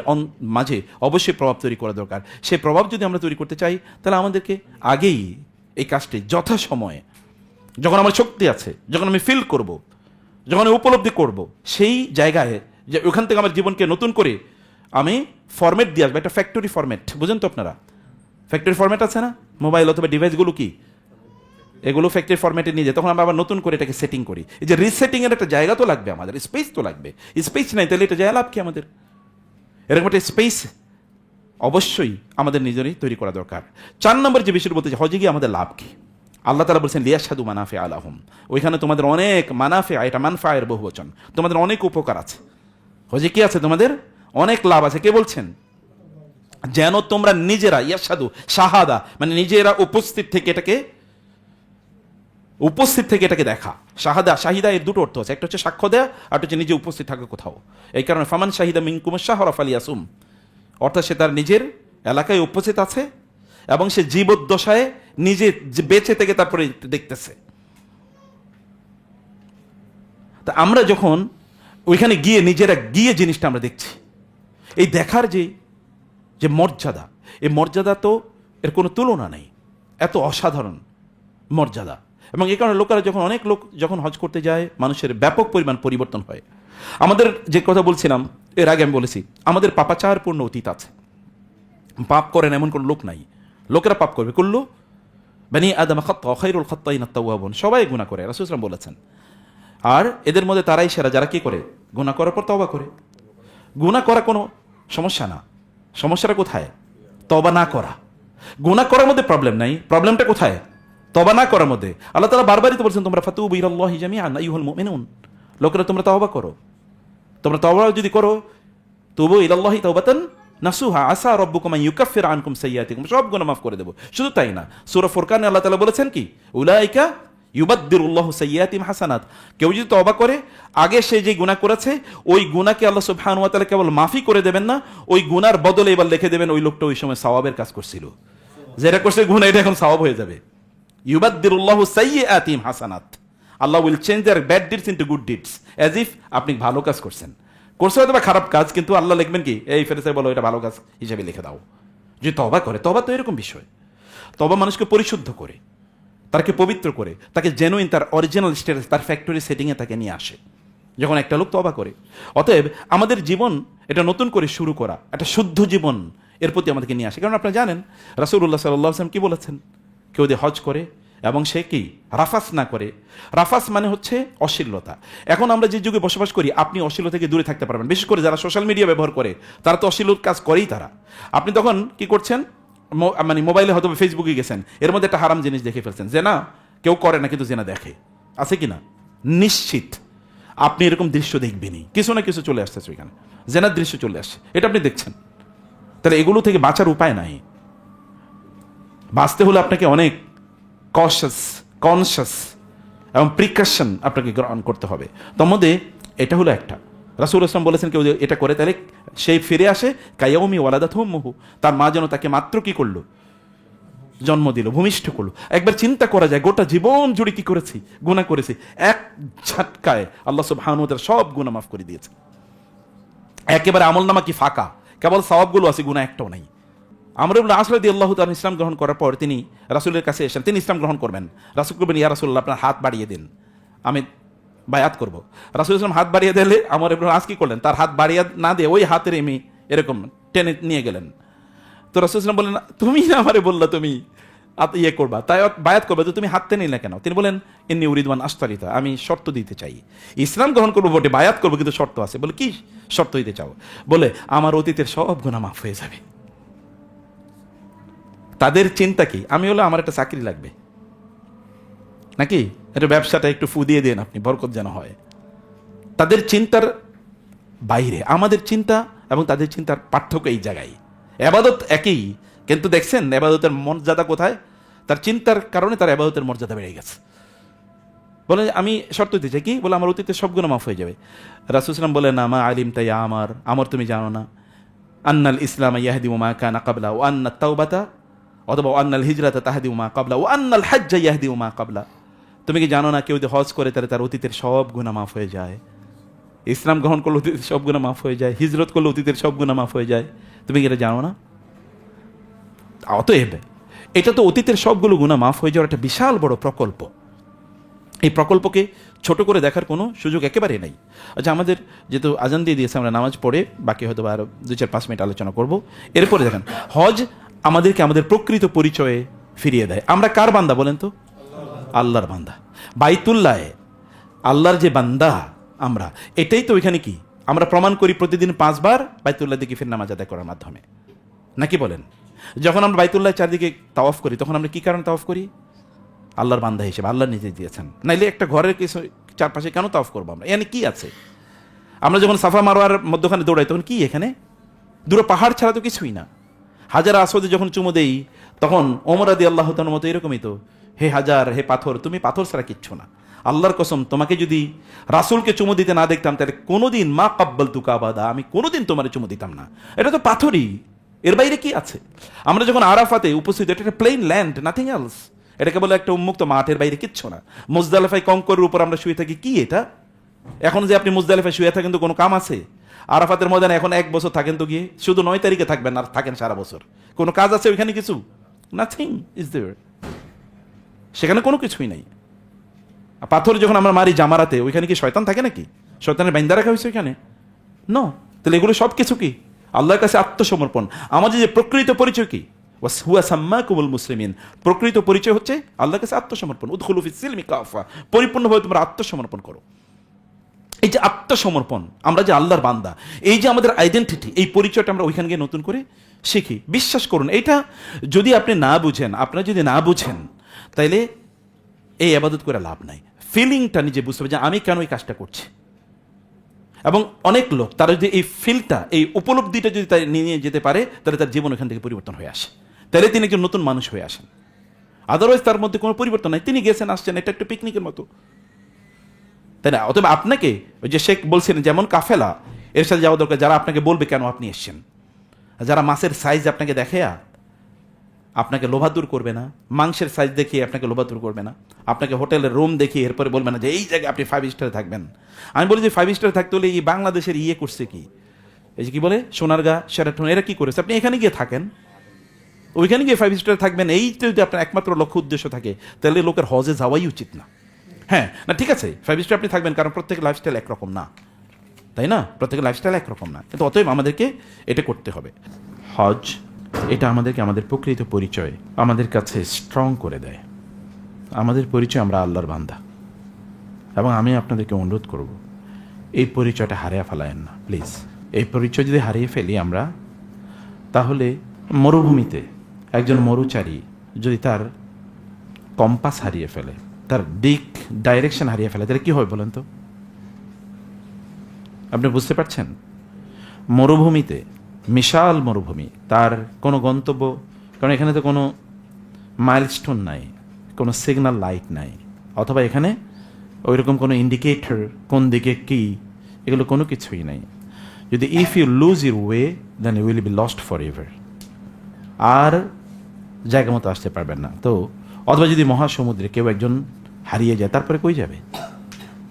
মাঝে অবশ্যই প্রভাব তৈরি করা দরকার। সেই প্রভাব যদি আমরা তৈরি করতে চাই তাহলে আমাদেরকে আগেই এই কাজটি যথাসময়ে, যখন আমার শক্তি আছে, যখন আমি ফিল করব, যখন আমি উপলব্ধি করব, সেই জায়গায় যে ওখান থেকে আমার জীবনকে নতুন করে আমি ফরম্যাট দিয়ে আসবো, একটা ফ্যাক্টরি ফরম্যাট। বুঝেন তো আপনারা, ফ্যাক্টরি ফরম্যাট আছে না মোবাইল অথবা ডিভাইসগুলো, কি এগুলো ফ্যাক্টরি ফরম্যাটে নিয়ে যায়, তখন আমরা আবার নতুন করে এটাকে সেটিং করি। এই যে রিসেটিং এর একটা জায়গা তো লাগবে, আমাদের স্পেস তো লাগবে। স্পেস নাই তাহলে এটা জায়গা লাভ কি আমাদের? এরকম একটা স্পেস অবশ্যই আমাদের নিজেরই তৈরি করা দরকার। 4 নম্বর যে বিষয়টা বলতে হজে গিয়ে আমাদের লাভ কি, আল্লাহ তাআলা বলছেন লিয়াশহাদু মানাফিআ লাহুম, ওইখানে তোমাদের অনেক মানাফিআ, এটা মানফায়ের বহুবচন, তোমাদের অনেক উপকার আছে। হজে কি আছে? তোমাদের অনেক লাভ আছে। কে বলছেন? যেন তোমরা নিজেরা, ইয়াশহাদু শাহাদা মানে নিজেরা উপস্থিত থেকে এটাকে দেখা। শাহিদা এর 2টো অর্থ আছে, একটা হচ্ছে সাক্ষ্য দেয়া, আর হচ্ছে নিজে উপস্থিত থাকা কোথাও। এই কারণে ফামান শাহিদা মিনকুমুশ শাহরা ফালিয়াসুম, অর্থাৎ সে তার নিজের এলাকায় উপস্থিত আছে এবং সে জীবদ্দশায় নিজে বেঁচে থেকে তারপরে দেখতেছে। তা আমরা যখন ওইখানে গিয়ে নিজেরা গিয়ে জিনিসটা আমরা দেখছি, এই দেখার যে মর্যাদা, এই মর্যাদা তো এর কোনো তুলনা নেই, এত অসাধারণ মর্যাদা। এবং এই কারণে অনেক লোক যখন হজ করতে যায়, মানুষের ব্যাপক পরিমাণ পরিবর্তন হয়। আমাদের যে কথা বলছিলাম এর আগে আমি বলেছি, আমাদের পাপাচারপূর্ণ অতীত আছে, পাপ করেন এমন কোন লোক নাই। লোকেরা পাপ করবে, কুল্লু বানি আদম খাত্তা খায়রুল খাত্তাইন আত-তাওয়াবুন, সবাই গুনাহ করে, রাসূল সাল্লাল্লাহু আলাইহি ওয়াসাল্লাম বলেছেন। আর এদের মধ্যে তারাই সেরা যারা কি করে, গুনাহ করার পর তওবা করে। গুনাহ করা কোনো সমস্যা না, সমস্যাটা কোথায়? তওবা না করা। গুনাহ করার মধ্যে প্রবলেম নাই, প্রবলেমটা কোথায়? তওবা না করার মধ্যে। আল্লাহ তাআলা বারবারই তো বলছেন তোমরা ফাতুবু ইলাল্লাহি জামিআন আইয়ুহাল মুমিনুন, লোকেরা তোমরা তওবা করো। তোমরা তওবা যদি করো, তুবু ইলাল্লাহি তাওবাতান নাসুহা আসা রাব্বুকুম আন ইউকাফির আনকুম সাইয়্যাতিকুম, সব গুনাহ মাফ করে দেব। শুধু তাই না, সূরা ফুরকানে আল্লাহ তাআলা বলেছেন কি, উলাইকা ইউবাদদিরুল্লাহু সাইয়্যাতিহিম হাসানাত। কেউ যদি তওবা করে, আগে সে যে গুনাহ করেছে ওই গুনাহকে আল্লাহ সুবহানাহু ওয়া তাআলা কেবল মাফি করে দেবেন না, ওই গুনার বদলে এবার লিখে দেবেন ওই লোকটা ওই সময় সওয়াবের কাজ করছিল, যেটা করছে গুনাহ এটা এখন সওয়াব হয়ে যাবে। ইউবাদদিরুল্লাহু সাইয়্যাতিহিম হাসানাত, Allah will change their bad deeds into good deeds, as if আপনি ভালো কাজ করছেন, হয়তো বা খারাপ কাজ, কিন্তু আল্লাহ লিখবেন কি, এই ফেরেশতা বলো এটা ভালো কাজ হিসেবে লিখে দাও। যদি তওবা করে, তওবা তো এরকম বিষয়, তওবা মানুষকে পরিশুদ্ধ করে, তাকে পবিত্র করে, তাকে জেনুইন তার অরিজিনাল স্ট্যাটাস, তার ফ্যাক্টরি সেটিংয়ে তাকে নিয়ে আসে যখন একটা লোক তওবা করে। অতএব আমাদের জীবন এটা নতুন করে শুরু করা, একটা শুদ্ধ জীবন এর প্রতি আমাদেরকে নিয়ে আসে। কারণ আপনারা জানেন রাসূলুল্লাহ সাল্লাল্লাহু আলাইহি ওয়াসাল্লাম কি বলেছেন, কেউ যদি হজ করে এবং সে কি রাফাস না করে, রাফাস মানে হচ্ছে অশ্লীলতা। এখন আমরা যে যুগে বসবাস করি, আপনি অশ্লীলতা থেকে দূরে থাকতে পারবেন, বিশেষ করে যারা সোশ্যাল মিডিয়া ব্যবহার করে তারা তো অশ্লীল কাজ করেই। তারা, আপনি তখন কি করছেন, মানে মোবাইলে হয়তো ফেসবুকে গেছেন, এর মধ্যে একটা হারাম জিনিস দেখে ফেলছেন, যে না কেউ করে না কিন্তু জেনা দেখে, আছে কি না? নিশ্চিত আপনি এরকম দৃশ্য দেখবেনই, কিছু না কিছু চলে আসছে ওইখানে, জেনার দৃশ্য চলে আসছে, এটা আপনি দেখছেন। তাহলে এগুলো থেকে বাঁচার উপায় নাই। বাঁচতে হলে আপনাকে অনেক কনশাস এবং প্রিকশন আপনাকে গ্রহণ করতে হবে। তার মধ্যে এটা হলো একটা, রাসূল ইসলাম বলেছেন কেউ এটা করে তাহলে সেই ফিরে আসে কায়াউমি ওয়ালাদাতহু উম্মুহু, তার মা যেন তাকে মাত্র কি করলো, জন্ম দিল, ভূমিষ্ঠ করলো। একবার চিন্তা করা যায় গোটা জীবন জুড়ে কি করেছি, গুনাহ করেছি, এক ঝটকায় আল্লাহ সুবহানাহু ওয়া তাআলা সব গুনাহ মাফ করে দিয়েছে। একেবারে আমলনামা কি ফাঁকা, কেবল সওয়াবগুলো আছে, গুনাহ একটাও নাই। আমর ইবনে আস রাদিয়াল্লাহু তাআলা ইসলাম গ্রহণ করার পর তিনি রাসূলের কাছে এসেছেন, তিনি ইসলাম গ্রহণ করবেন। রাসূল বলবেন ইয়া রাসূলুল্লাহ আপনার হাত বাড়িয়ে দিন, আমি বায়াত করব। রাসূল ইসলাম হাত বাড়িয়ে দিলে আমর ইবনে আস কি করলেন, তার হাত বাড়িয়ে না দিয়ে ওই হাতের এরকম টেনে নিয়ে গেলেন। তো রাসূল ইসলাম বললেন তুমি না আমারে বললা তুমি ইয়ে করবা, তাই বায়াত করবা, তো তুমি হাত টেনে নিলে কেন? তিনি বলেন ইন্নী উরিদু আন আশতারিতা, আমি শর্ত দিতে চাই, ইসলাম গ্রহণ করবো বটে, বায়াত করবো, কিন্তু শর্ত আছে। বলে কি শর্ত দিতে চাও? বলে আমার অতীতের সব গুনাহ মাফ হয়ে যাবে। তাদের চিন্তা কি, আমি হলো আমার একটা চাকরি লাগবে নাকি, এটা ব্যবসাটা একটু ফু দিয়ে দেন আপনি, বরকত যেন হয়। তাদের চিন্তার বাইরে আমাদের চিন্তা এবং তাদের চিন্তার পার্থক্য এই জায়গায়। এবাদত একই, কিন্তু দেখছেন এবাদতের মর্যাদা কোথায়, তার চিন্তার কারণে তার এবাদতের মর্যাদা বেড়ে গেছে। বলে আমি শর্ত দিতে চাই কি, বলে আমার অতীতের সব গুনাহ মাফ হয়ে যাবে। রাসূল সাল্লাল্লাহু আলাইহি ওয়াসাল্লাম বলেন আমা আলিম তাই আমার তুমি জানো না, আন্নাল ইসলাম ইয়াহদি মা কানা ক্বাবলা ওয়া আন্নাত তাওবাতা, অথবা আন্নাল হিজরাতা তাহদি মা ক্বাবলা ওয়া আন্নাল হাজ্জা ইয়াহদি মা ক্বাবলা। তুমি কি জানো না কেউ যদি হজ করে তাহলে তার অতীতের সব গুনাহ মাফ হয়ে যায়, ইসলাম গ্রহণ করলে অতীতের সব গুনাহ মাফ হয়ে যায়, হিজরত করলে অতীতের সব গুনাহ মাফ হয়ে যায়। তুমি কি এটা জানো না? অতএব এটা তো অতীতের সবগুলো গুনাহ মাফ হয়ে যাওয়ার একটা বিশাল বড় প্রকল্প। এই প্রকল্পকে ছোট করে দেখার কোনো সুযোগ একেবারে নেই। আচ্ছা, আমাদের যেহেতু আজান দিয়ে দিয়েছে, আমরা নামাজ পড়ে বাকি হয়তো আরো 2-4-5 মিনিট আলোচনা করব। এরপরে দেখেন, হজ আমাদেরকে আমাদের প্রকৃত পরিচয়ে ফিরিয়ে দেয়। আমরা কার বান্দা বলেন তো? আল্লাহর বান্দা। বাইতুল্লাহ আল্লাহর যে বান্দা আমরা, এটাই তো ওইখানে কি আমরা প্রমাণ করি প্রতিদিন 5 বার বাইতুল্লাহ দিকে ফিরে নামাজ আদায় করার মাধ্যমে, নাকি বলেন? যখন আমরা বাইতুল্লাহ চারদিকে তাওয়াফ করি তখন আমরা কি কারণে তাওয়াফ করি? আল্লাহর বান্দা হিসেবে, আল্লাহ নিজে দিয়েছেন। নাইলে একটা ঘরের কিছু চারপাশে কেন তাওয়াফ করবো আমরা? এখানে কি আছে? আমরা যখন সাফা মারওয়ার মধ্যখানে দৌড়াই তখন কি এখানে? দুটো পাহাড় ছাড়া তো কিছুই না। হাজার আসওয়াদে যখন চুমু দেই তখন ওমর রাদিয়াল্লাহু তাআলার মতো এরকমই তো, হে হাজার, হে পাথর, তুমি পাথর ছাড়া কিচ্ছু না। আল্লাহর কসম, তোমাকে যদি রাসূলকে চুমু দিতে না দেখতাম তাহলে কোনোদিন মা কাব্বালতুকা আবাদা, আমি কোনোদিন তোমার চুমু দিতাম না। এটা তো পাথরই, এর বাইরে কি আছে? আমরা যখন আরাফাতে উপস্থিত, এটা একটা প্লেন ল্যান্ড, নাথিং এলস। এটাকে বলে একটা উন্মুক্ত মাঠের বাইরে কিচ্ছু না। মুজদালিফায় কঙ্করের উপর আমরা শুয়ে থাকি, কি এটা? এখন যে আপনি মুজদালিফায় শুয়ে থাকেন তো কোনো কাম আছে? আরাফাতের ময়দানে এখন 1 বছর থাকেন তো গিয়ে, শুধু 9 তারিখে থাকবেন আর থাকেন সারা বছর, কোনো কাজ আছে ওইখানে? কিছু, নাথিং ইজ দেয়ার, সেখানে কোনো কিছুই নাই। পাথর যখন আমরা মারি জামারাতে, ওইখানে কি শয়তান থাকে নাকি? শয়তানের বাইন্দা রাখা হয়েছে ওইখানে? নো। তাহলে এগুলো সব কিছু কি আল্লাহর কাছে আত্মসমর্পণ। আমাদের যে প্রকৃত পরিচয় কি, হুয়া সাম্মাকুমুল মুসলিমিন, প্রকৃত পরিচয় হচ্ছে আল্লাহর কাছে আত্মসমর্পণ। উদখুলু ফিস সিলমি কাফা, পরিপূর্ণভাবে তোমরা আত্মসমর্পণ করো। এই যে আত্মসমর্পণ, আমরা যে আল্লাহর বান্দা, এই যে আমাদের আইডেন্টিটি, এই পরিচয়টা আমরা ওইখানে গিয়ে নতুন করে শিখি। বিশ্বাস করুন, এটা যদি আপনি না বুঝেন, আপনারা যদি না বুঝেন, তাইলে এই ইবাদত করে লাভ নাই। ফিলিংটা নিজে বুঝতে হবে যে আমি কেন এই কাজটা করছি। এবং অনেক লোক তারা যদি এই ফিলটা, এই উপলব্ধিটা যদি তার নিয়ে যেতে পারে, তাহলে তার জীবন ওখান থেকে পরিবর্তন হয়ে আসে, তাহলে তিনি একজন নতুন মানুষ হয়ে আসেন। আদারওয়াইজ তার মধ্যে কোনো পরিবর্তন নাই, তিনি গেছেন আসছেন, এটা একটা পিকনিকের মতো, তাই না? অথবা আপনাকে ওই যে শেখ বলছিলেন যেমন কাফেলা, এর সাথে যাওয়া দরকার যারা আপনাকে বলবে কেন আপনি এসছেন, যারা মাছের সাইজ আপনাকে দেখে আপনাকে লোভাদুর করবে না, মাংসের সাইজ দেখিয়ে আপনাকে লোভাদুর করবে না, আপনাকে হোটেলের রুম দেখিয়ে এরপরে বলবে না যে এই জায়গায় আপনি 5 স্টারে থাকবেন। আমি বলি যে 5 স্টারে থাকতে হলে এই বাংলাদেশের করছে কি, এই যে কি বলে সোনারগাঁ, শেরাটন, এরা কি করেছে? আপনি এখানে গিয়ে থাকেন, ওইখানে গিয়ে 5 স্টারে থাকবেন, এইটা যদি আপনার একমাত্র লক্ষ্য উদ্দেশ্য থাকে তাহলে লোকের হজে যাওয়াই উচিত না। হ্যাঁ না, ঠিক আছে 5 স্টার আপনি থাকবেন, কারণ প্রত্যেকের লাইফস্টাইল একরকম না, তাই না? প্রত্যেকের লাইফস্টাইল একরকম না, কিন্তু অতএব আমাদেরকে এটা করতে হবে। হজ এটা আমাদেরকে আমাদের প্রকৃত পরিচয় আমাদের কাছে স্ট্রং করে দেয়, আমাদের পরিচয় আমরা আল্লাহর বান্দা। এবং আমি আপনাদেরকে অনুরোধ করব এই পরিচয়টা হারিয়ে ফেলায়েন না প্লিজ। এই পরিচয় যদি হারিয়ে ফেলি আমরা, তাহলে মরুভূমিতে একজন মরুচারী যদি তার কম্পাস হারিয়ে ফেলে, তার দিক ডাইরেকশন হারিয়ে ফেলে, তাহলে কী হবে বলেন তো? আপনি বুঝতে পারছেন? মরুভূমিতে, বিশাল মরুভূমি, তার কোনো গন্তব্য, কারণ এখানে তো কোনো মাইলস্টোন নাই, কোনো সিগন্যাল লাইট নাই, অথবা এখানে ওইরকম কোনো ইন্ডিকেটর কোন দিকে কী, এগুলো কোনো কিছুই নাই। যদি if you lose your way then you will be lost forever, আর জায়গা মতো আসতে পারবেন না। তো অথবা যদি মহাসমুদ্রে কেউ একজন হারিয়ে যায়, তারপরে কই যাবে?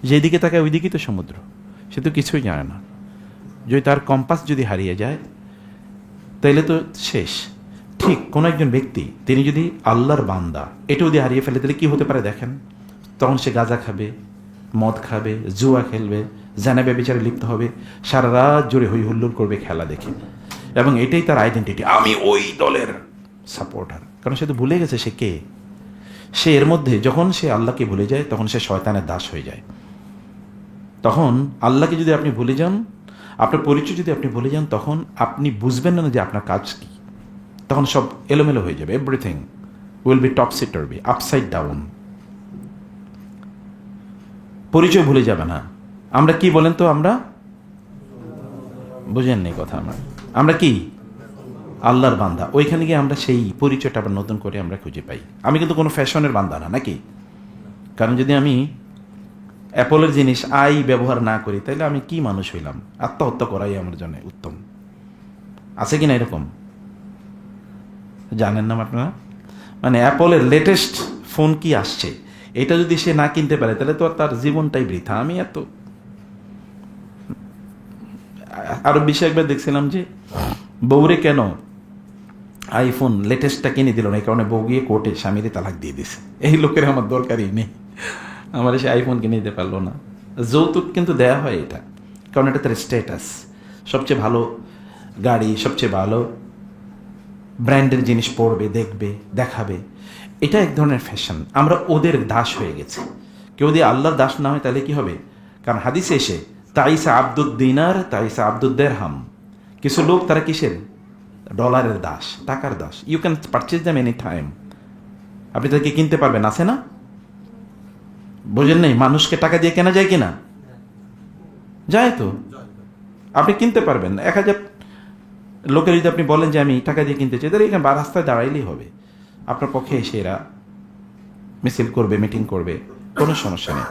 যেদিকে তাকায় ওই দিকেই তো সমুদ্র, সে তো কিছুই জানে না। যদি তার কম্পাস যদি হারিয়ে যায় তাইলে তো শেষ। ঠিক কোনো একজন ব্যক্তি তিনি যদি আল্লাহর বান্দা এটা যদি হারিয়ে ফেলে তাহলে কী হতে পারে দেখেন? তখন সে গাঁজা খাবে, মদ খাবে, জুয়া খেলবে, জানা ব্যভিচারে লিপ্ত হবে, সারা রাত জুড়ে হই হুল্লোড় করবে খেলা দেখে, এবং এটাই তার আইডেন্টিটি, আমি ওই দলের সাপোর্টার। কারণ সে তো ভুলে গেছে সে কে। সে এর মধ্যে যখন সে আল্লাহকে ভুলে যায় তখন সে শয়তানের দাস হয়ে যায়। তখন আল্লাহকে যদি আপনি ভুলে যান, আপনার পরিচয় যদি আপনি ভুলে যান, তখন আপনি বুঝবেন না যে আপনার কাজ কি। তখন সব এলোমেলো হয়ে যাবে, everything will be topsy turvy, upside down. পরিচয় ভুলে যাবে না। আমরা কি বলেন তো? আমরা বুঝেন নি কথা। আমরা কি আল্লাহর বান্দা। ওইখানে গিয়ে আমরা সেই পরিচয়টা আবার নতুন করে আমরা খুঁজে পাই। আমি কিন্তু কোনো ফ্যাশনের বান্দা না, নাকি? কারণ যদি আমি অ্যাপলের জিনিস ব্যবহার না করি তাহলে আমি কি মানুষ হইলাম? আত্মহত্যা করাই আমার জন্য উত্তম। আছে কি না এরকম? জানেন না আপনারা? মানে অ্যাপলের লেটেস্ট ফোন কি আসছে এটা যদি সে না কিনতে পারে তাহলে তো তার জীবনটাই বৃথা। আমি আরো বেশি একবার দেখছিলাম যে বউরে কেন আইফোন লেটেস্টটা কিনে দিল না, এই কারণে বউ গিয়ে কোর্টে স্বামীরে তালাক দিয়ে দিছে। এই লোকের আমার দরকারই নেই, আমার সে আইফোন কিনে দিতে পারলো না। যৌতুক কিন্তু দেয়া হয় এটা, কারণ এটা তার স্ট্যাটাস। সবচেয়ে ভালো গাড়ি, সবচেয়ে ভালো ব্র্যান্ডের জিনিস পরবে, দেখবে, দেখাবে, এটা এক ধরনের ফ্যাশন। আমরা ওদের দাস হয়ে গেছি। কেউ যদি আল্লাহর দাস না হয় তাহলে কি হবে? কারণ হাদিসে এসে তাইসা আব্দুদ দিনার তাইসা আব্দুদ দেরহাম, কিছু লোক তারা কিসের? ডলারের দাস, টাকার দাস। You can purchase them any time. আপনি তাদেরকে কিনতে পারবেন, আছে না? বোঝেন নেই? মানুষকে টাকা দিয়ে কেনা যায় কিনা? যায় তো। আপনি কিনতে পারবেন 1000 লোকের যদি আপনি বলেন যে আমি টাকা দিয়ে কিনতে চাই, তাহলে এখানে রাস্তায় দাঁড়াইলেই হবে। আপনার পক্ষে এসে এরা মিছিল করবে, মিটিং করবে, কোনো সমস্যা নেই।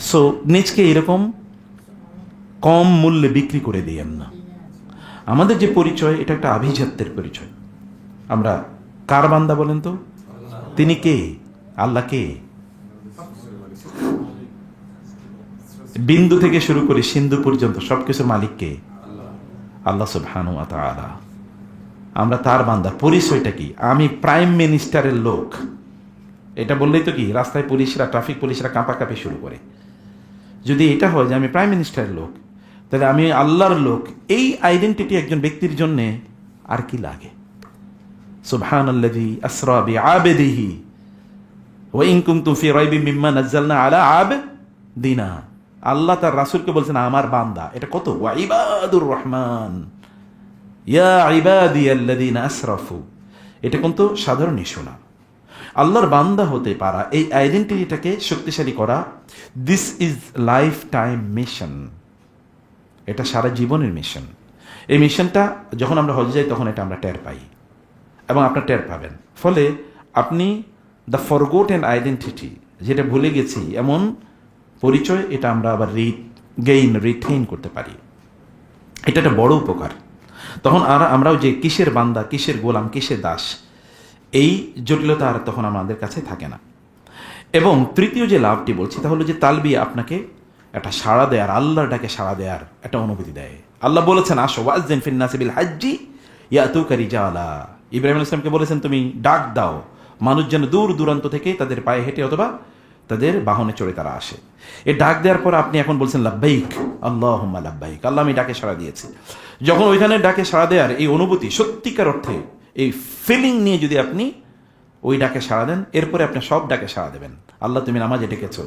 সো নিজকে এরকম কম মূল্যে বিক্রি করে দিয়েন না। আমাদের যে পরিচয় এটা একটা আভিজাত্যের পরিচয়। আমরা কার বান্দা বলেন তো? তিনি কে? আল্লাহ কে? বিন্দু থেকে শুরু করে সিন্ধু পর্যন্ত সবকিছুর মালিক কে? আল্লাহ সুবহানাহু ওয়া তাআলা। আমরা তার বান্দা। পরিচয়টা কি? আমি প্রাইম মিনিস্টারের লোক, এটা বললেই তো কি রাস্তায় পুলিশরা, ট্রাফিক পুলিশরা কাঁপাকাঁপি শুরু করে। যদি এটা হয় যে আমি প্রাইম মিনিস্টারের লোক, তাহলে আমি আল্লাহর লোক, এই আইডেন্টিটি একজন ব্যক্তির জন্যে আর কি লাগে? সুবহানাল্লাযী আসরা বিআবদিহি ওয়া ইন কুনতুম ফি রাইবিন মিম্মা নাযালনা আলা আবদিনা। আল্লাহ তার রাসূলকে বলছেন আমার বান্দা। এটা কত? ওয়া ইবাদুর রহমান ইয়া ইবাদিয়াল্লাযীনা আসরাফু। এটা কিন্তু সাধারণ ইস্যু না। আল্লাহর বান্দা হতে পারা, এই আইডেন্টিটিটাকে শক্তিশালী করা, this is life time mission. এটা সারা জীবনের মিশন। এই মিশনটা যখন আমরা হজে যাই তখন এটা আমরা টের পাই, এবং আপনারা টের পাবেন। ফলে আপনি দ্য ফরগোটেন আইডেন্টিটি, যেটা ভুলে গেছি এমন পরিচয়, এটা আমরা আবার রিটেইন করতে পারি। এটা একটা বড় উপকার। তখন আমরাও যে কিসের বান্দা, কিসের গোলাম, কিসের দাস, এই জটিলতা আর তখন আমাদের কাছে থাকে না। এবং তৃতীয় যে লাভটি বলছি তা হলো যে তালবিয়া আপনাকে একটা সাড়া দেয়ার, আল্লাহর ডাকে সাড়া দেয়ার একটা অনুভূতি দেয়। আল্লাহ বলেছেন, আসো ওয়াজ্জিন ফিন নাসি বিল হাজ্জি ইয়াতুকা রিজালা। ইব্রাহিম আলাইহিস সালামকে বলেছেন, তুমি ডাক দাও, মানুষ যেন দূর দূরান্ত থেকে তাদের পায়ে হেঁটে অথবা তাদের বাহনে চড়ে তারা আসে। এই ডাক দেওয়ার পর আপনি এখন বলছেন লাব্বাইক আল্লাহুম্মা লাব্বাইক, আল্লাহ আমি ডাকে সাড়া দিয়েছি। যখন ওইখানে ডাকে সাড়া দেওয়ার এই অনুভূতি, সত্যিকার অর্থে এই ফিলিং নিয়ে যদি আপনি ওই ডাকে সাড়া দেন, এরপরে আপনি সব ডাকে সাড়া দেবেন। আল্লাহ তুমি নামাজে ডেকেছো,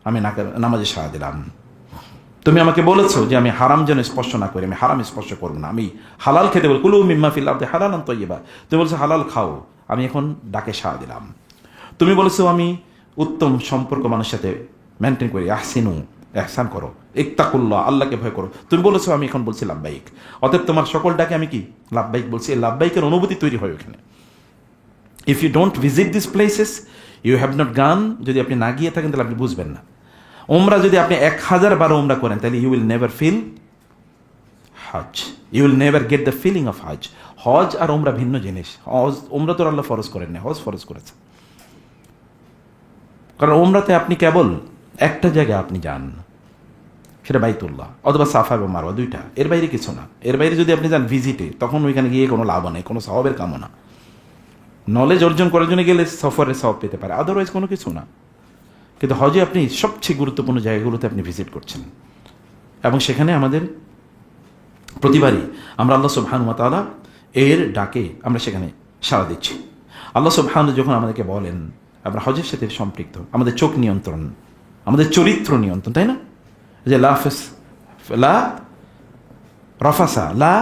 আমি নামাজে সাড়া দিলাম। তুমি আমাকে বলেছো যে আমি হারাম যেন স্পর্শ না করি, আমি হারাম স্পর্শ করবো না, আমি হালাল খেতে বল, কুলু মিম্মা ফিল আরদি হালালান তাইয়্যিবা, তুমি বলছো হালাল খাও, আমি এখন ডাকে সাড়া দিলাম। তুমি বলেছো আমি উত্তম সম্পর্ক মানুষের সাথে মেনটেন করি, আহসিনু এহসান করো, ইত্তাকুল্লাহ আল্লাহকে ভয় করো, তুমি বলেছো, আমি এখন বলছি লাব্বাইক। অতএব তোমার সকল ডাকে আমি কি লাব্বাইক বলছি। এই লাব্বাইকের অনুভূতি তৈরি হয় ওখানে। If you don't visit this places, you have not gone, যদি আপনি না গিয়ে থাকেন তাহলে আপনি বুঝবেন না। ওমরা যদি আপনি 1000 বার ওমরা করেন, তাহলে ইউ উইল নেভার ফিল হজ, you will never get the feeling of হজ। হজ আর ওমরা ভিন্ন জিনিস। হজ, ওমরা তো আল্লাহ ফরজ করেন না, হজ ফরজ করেছে। কারণ ওমরাতে আপনি কেবল একটা জায়গায় আপনি যান, সেটা বাইতুল্লাহ অথবা সাফা এবং মারওয়া, দুইটা, এর বাইরে কিছু না। এর বাইরে যদি আপনি যান ভিজিটে, তখন ওইখানে গিয়ে কোনো লাভ নেই, কোনো সওয়াবের কামনা। নলেজ অর্জন করার জন্য গেলে সফরের সওয়াব পেতে পারে, আদারওয়াইজ কোনো কিছু না। কিন্তু হজে আপনি সবচেয়ে গুরুত্বপূর্ণ জায়গাগুলোতে আপনি ভিজিট করছেন, এবং সেখানে আমাদের প্রতিবারই আমরা আল্লাহ সুবহানাহু ওয়া তাআলা এর ডাকে আমরা সেখানে সাড়া দিচ্ছি। আল্লাহ সুবহানাহু যখন আমাদেরকে বলেন আমরা হজের সাথে সম্পৃক্ত, আমাদের চোখ নিয়ন্ত্রণ, আমাদের চরিত্র নিয়ন্ত্রণ, তাই না? যে লা রফাসা লা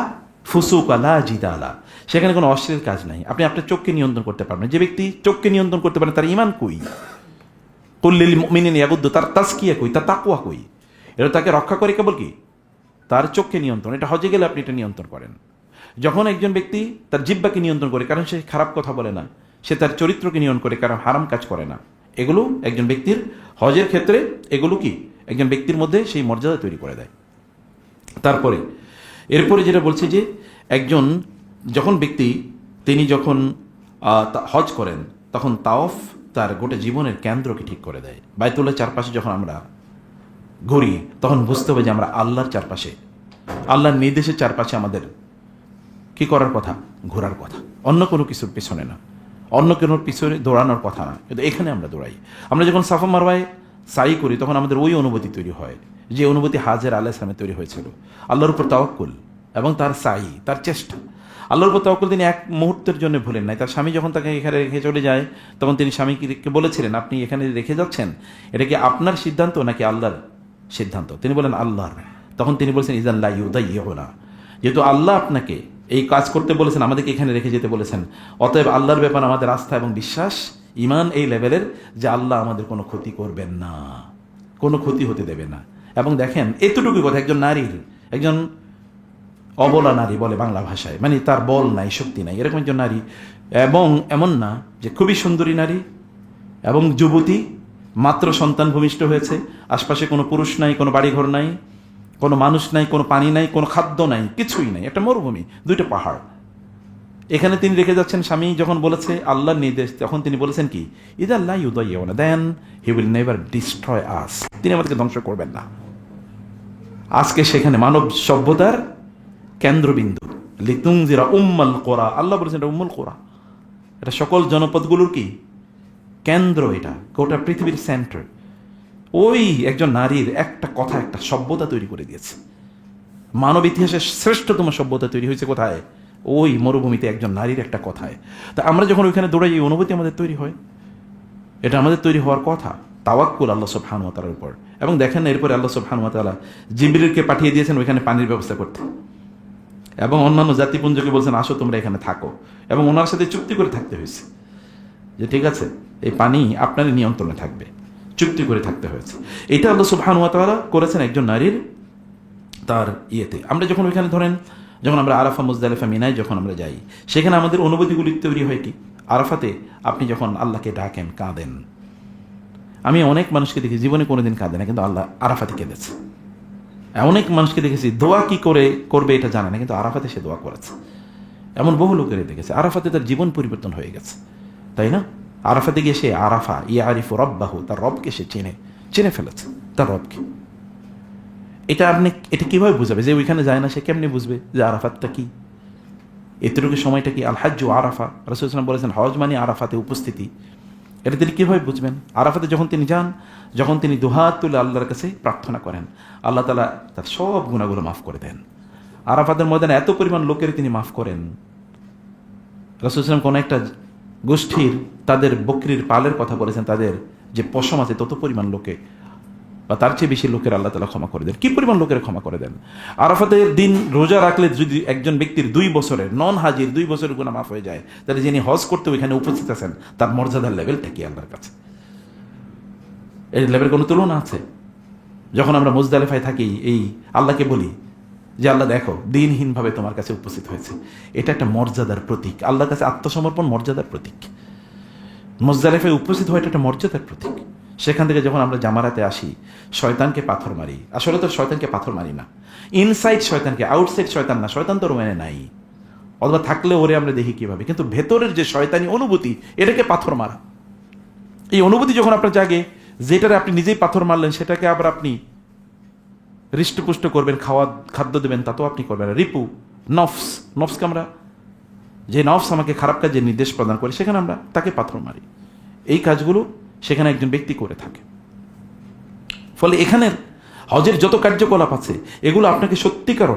ফুসুকা লা জিদালা, সেখানে কোনো অশ্লীল কাজ নাই। আপনি আপনার চোখকে নিয়ন্ত্রণ করতে পারবেন। যে ব্যক্তি চোখকে নিয়ন্ত্রণ করতে পারেন, তার ঈমান কই? কুল্লিল মুমিনিনা ইয়াগুদ্দু, তার তাজকিয়া কই, তার তাকওয়া কই? এটা তাকে রক্ষা করে কেবল কি তার চোখকে নিয়ন্ত্রণ। এটা হজে গেলে আপনি এটা নিয়ন্ত্রণ করেন। যখন একজন ব্যক্তি তার জিহ্বাকে নিয়ন্ত্রণ করে, কারণ সে খারাপ কথা বলে না, সে তার চরিত্রকে নিয়ন্ত্রণ করে, কারণ হারাম কাজ করে না, এগুলো একজন ব্যক্তির হজের ক্ষেত্রে এগুলো কি একজন ব্যক্তির মধ্যে সেই মর্যাদা তৈরি করে দেয়। তারপরে এরপরে যেটা বলছি যে একজন যখন ব্যক্তি তিনি যখন হজ করেন, তখন তাওয়াফ তার গোটা জীবনের কেন্দ্রকে ঠিক করে দেয়। বাইতুল্লাহর চারপাশে যখন আমরা ঘুরি, তখন বুঝতে হবে যে আমরা আল্লাহর চারপাশে, আল্লাহর নির্দেশের চারপাশে আমাদের কি করার কথা? ঘোরার কথা, অন্য কোনো কিছুর পিছনে না, অন্য কোনোর পিছনে দৌড়ানোর কথা না। কিন্তু এখানে আমরা দৌড়াই। আমরা যখন সাফা মারওয়ায় সাই করি, তখন আমাদের ওই অনুভূতি তৈরি হয়, যে অনুভূতি হাজের আলাইহিস সালামে তৈরি হয়েছিল। আল্লাহর উপর তাওয়াক্কুল এবং তার সাই, তার চেষ্টা। আল্লাহর উপর তাওয়াক্কুল তিনি এক মুহূর্তের জন্য ভুলেন নাই। তার স্বামী যখন তাকে এখানে রেখে চলে যায়, তখন তিনি স্বামীকে বলেছিলেন, আপনি এখানে রেখে যাচ্ছেন, এটা কি আপনার সিদ্ধান্ত নাকি আল্লাহর সিদ্ধান্ত? তিনি বলেন আল্লাহর। তখন তিনি বলেছেন ইযান লা ইউদাইয়ুনা, যেহেতু আল্লাহ আপনাকে এই কাজ করতে বলেছেন, আমাদেরকে এখানে রেখে যেতে বলেছেন, অতএব আল্লাহর ব্যাপারে আমাদের আস্থা এবং বিশ্বাস, ঈমান এই লেভেলের যে আল্লাহ আমাদের কোনো ক্ষতি করবেন না, কোনো ক্ষতি হতে দেবে না। এবং দেখেন এতটুকু কথা, একজন নারীর, একজন অবলা নারী বলে বাংলা ভাষায়, মানে তার বল নাই, শক্তি নাই, এরকম একজন নারী, এবং এমন না যে খুবই সুন্দরী নারী এবং যুবতী, মাত্র সন্তান ভূমিষ্ঠ হয়েছে, আশপাশে কোনো পুরুষ নাই, কোনো বাড়িঘর নাই, কোনো মানুষ নাই, কোনো পানি নাই, কোনো খাদ্য নাই, কিছুই নাই, একটা মরুভূমি, দুইটা পাহাড়, এখানে তিনি রেখে যাচ্ছেন। স্বামী যখন বলেছে আল্লাহর নির্দেশ, তখন তিনি বলেছেন কি ইযা লা ইউদাইয়ুনা, দেন হি উইল নেভার ডিস্ট্রয় আস, তিনি আমাদেরকে ধ্বংস করবেন না। আজকে সেখানে মানব সভ্যতার কেন্দ্রবিন্দু, লিতুনজিরা উম্মাল কোরা, আল্লাহ বলেছেন এটা উম্মুল কোরা, এটা সকল জনপদগুলোর কি কেন্দ্র, এটা গোটা পৃথিবীর সেন্টার। ওই একজন নারীর একটা কথা একটা সভ্যতা তৈরি করে দিয়েছে। মানব ইতিহাসের শ্রেষ্ঠতম সভ্যতা তৈরি হয়েছে কোথায়? ওই মরুভূমিতে একজন নারীর একটা কথায়। তা আমরা যখন ওইখানে দৌড়াই, এই অনুভূতি আমাদের তৈরি হয়, এটা আমাদের তৈরি হওয়ার কথা। তাওয়াক্কুল আল্লাহ সুবহানাহু ওয়া তাআলার উপর। এবং দেখেন এরপরে আল্লাহ সুবহানাহু ওয়া তাআলা জিবরিলকে পাঠিয়ে দিয়েছেন ওইখানে পানির ব্যবস্থা করতে, এবং অন্যান্য জাতিপুঞ্জকে বলছেন আসো তোমরা এখানে থাকো, এবং ওনার সাথে চুক্তি করে থাকতে হয়েছে যে ঠিক আছে এই পানি আপনারই নিয়ন্ত্রণে থাকবে, চুক্তি করে থাকতে হয়েছে। এটা আল্লাহ সুবহানাহু ওয়া তাআলা করেছেন একজন নারীর তার ইয়েতে। আমরা যখন ওইখানে ধরেন, যখন আমরা আরাফা মুজদালিফা মিনায় যখন আমরা যাই, সেখানে আমাদের অনুভূতিগুলি তৈরি হয় কি আরাফাতে আপনি যখন আল্লাহকে ডাকেন, কাঁদেন, আমি অনেক মানুষকে দেখি জীবনে কোনোদিন কাঁদে না, কিন্তু আল্লাহ আরাফাতে কেঁদেছে। অনেক মানুষকে দেখেছি দোয়া কি করে করবে এটা জানে না, কিন্তু আরাফাতে সে দোয়া করেছে। এমন বহু লোকের দেখেছে আরাফাতে তার জীবন পরিবর্তন হয়ে গেছে, তাই না? আরাফাতে গিয়ে সে আরাফা ইয়ারিফু রব্বাহু, তার রবকে সে চিনে ফেলেছে, তার রবকে। এটা কিভাবে বুঝাবে? যে ওইখানে যায় না সে কেমনি বুঝবে যে আরাফাতটা কি, এতটুকু সময়টা কি? আল হাজ্জু আরাফা, রাসূলুল্লাহ সাল্লাল্লাহু আলাইহি ওয়াসাল্লাম বলেছেন হজ মানে আরাফাতে উপস্থিতি। এটা তিনি কীভাবে বুঝবেন? আরাফাতে যখন তিনি যান, যখন তিনি দুহাত তুলে আল্লাহর কাছে প্রার্থনা করেন, আল্লাহ তাআলা তার সব গুনাহগুলো মাফ করে দেন। আরাফাতের ময়দানে এত পরিমাণ লোকের তিনি মাফ করেন। রাসূলুল্লাহ সাল্লাল্লাহু আলাইহি ওয়াসাল্লাম কোনো একটা গোষ্ঠীর তাদের বকরির পালের কথা বলেছেন, তাদের যে পশম আছে তত পরিমাণ লোকে বা তার চেয়ে বেশি লোকের আল্লাহ তাআলা ক্ষমা করে দেন। কি পরিমাণ লোকের ক্ষমা করে দেন! আরাফাতের দিন রোজা রাখলে যদি একজন ব্যক্তির 2 বছরের নন হাজির 2 বছরের গুনাহ মাফ হয়ে যায়, তাহলে যিনি হজ করতে ওইখানে উপস্থিত আছেন তার মর্যাদার লেভেলটা কি আল্লাহর কাছে? এই লেভেল কোনো তুলনা আছে? যখন আমরা মুজদালিফায় থাকি, এই আল্লাহকে বলি যে আল্লাহ দেখো দিনহীনভাবে তোমার কাছে উপস্থিত হয়েছে, এটা একটা মর্যাদার প্রতীক। আল্লাহর কাছে আত্মসমর্পণ মর্যাদার প্রতীক। মুজদালিফায় উপস্থিত হওয়া এটা একটা মর্যাদার প্রতীক। সেখান থেকে যখন আমরা জামারাতে আসি, শয়তানকে পাথর মারি। আসলে তো শয়তানকে পাথর মারি না, ইনসাইড শয়তানকে, আউটসাইড শয়তান না। শয়তান তো রোমানে নাই, অথবা থাকলে ওরে আমরা দেখি কিভাবে, কিন্তু ভেতরের যে শয়তানি অনুভূতি, এটাকে পাথর মারা। এই অনুভূতি যখন আপনার জাগে, যেটারে আপনি নিজেই পাথর মারলেন সেটাকে আবার আপনি হৃষ্টপুষ্ট করবেন, খাদ্য দেবেন, তা তো আপনি করবেন। রিপু নফসকে আমরা, যে নফস আমাকে খারাপ কাজের নির্দেশ প্রদান করে, সেখানে আমরা তাকে পাথর মারি। এই কাজগুলো সেখানে একজন ব্যক্তি করে থাকে। ফলে এখানের হজের যত কার্যকলাপ আছে, এগুলো আপনাকে সত্যিকার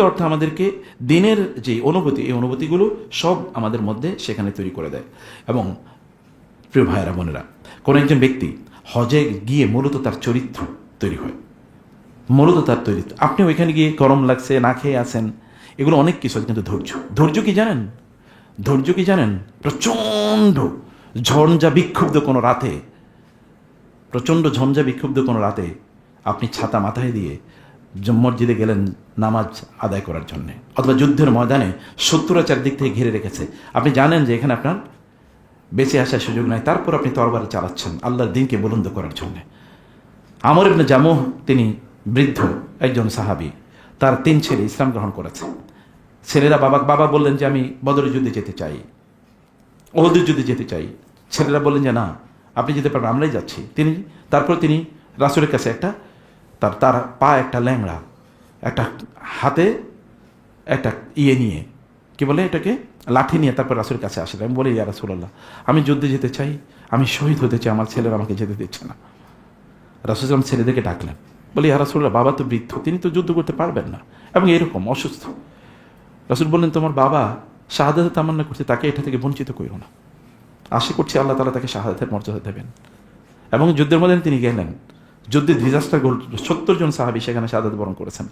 অর্থে আমাদেরকে দিনের যে অনুভূতি, এই অনুভূতিগুলো সব আমাদের মধ্যে সেখানে তৈরি করে দেয়। এবং প্রিয় ভাইয়েরা বোনেরা, কোনো একজন ব্যক্তি হজে গিয়ে মূলত তার চরিত্র তৈরি হয়, মূলত তার চরিত্র। আপনি ওইখানে গিয়ে গরম লাগছে, না খেয়ে আছেন, এগুলো অনেক কিছু, কিন্তু ধৈর্য কি জানেন? প্রচণ্ড ঝঞ্ঝা বিক্ষুব্ধ কোনো রাতে আপনি ছাতা মাথায় দিয়ে মসজিদে গেলেন নামাজ আদায় করার জন্য, অথবা যুদ্ধের ময়দানে শত্রুরা চারদিক থেকে ঘিরে রেখেছে, আপনি জানেন যে এখানে আপনার বেঁচে আসার সুযোগ নাই, তারপর আপনি তরবারি চালাচ্ছেন আল্লাহর দ্বীনকে বুলন্দ করার জন্য। আমর ইবনে জামুহ, তিনি বৃদ্ধ একজন সাহাবী, তার 3 ছেলে ইসলাম গ্রহণ করেছে। ছেলেরা বাবা বললেন যে আমি বদরের যুদ্ধে যেতে চাই, ওহুদের যুদ্ধে যেতে চাই। ছেলেরা বললেন যে না, আপনি যেতে পারবেন, আমরাই যাচ্ছি। তারপর তিনি রাসূলের কাছে তার পা একটা ল্যাংড়া, একটা হাতে একটা নিয়ে, কি বলে এটাকে, লাঠি নিয়ে তারপর রাসূলের কাছে আসলেন। আমি বলি, ইয়া রাসূলুল্লাহ, আমি যুদ্ধে যেতে চাই, আমি শহীদ হতে চাই, আমার ছেলেরা আমাকে যেতে দিচ্ছে না। রাসূল সাল্লাল্লাহু ছেলেদেরকে ডাকলেন, বলি, ইয়া রাসূলুল্লাহ, বাবা তো বৃদ্ধ, তিনি তো যুদ্ধ করতে পারবেন না, এবং এরকম অসুস্থ। রাসূল বললেন, তোমার বাবা শাহাদাতের তামান্না করছে, তাকে এটা থেকে বঞ্চিত করো না। আশা করছি আল্লাহ তাআলা তাকে শাহাদাতের মর্যাদা দেবেন। এবং যুদ্ধের মধ্যে তিনি গেলেন, যুদ্ধে ডিজাস্টার 70 জন সাহাবী সেখানে শাহাদাত বরণ করেছেন।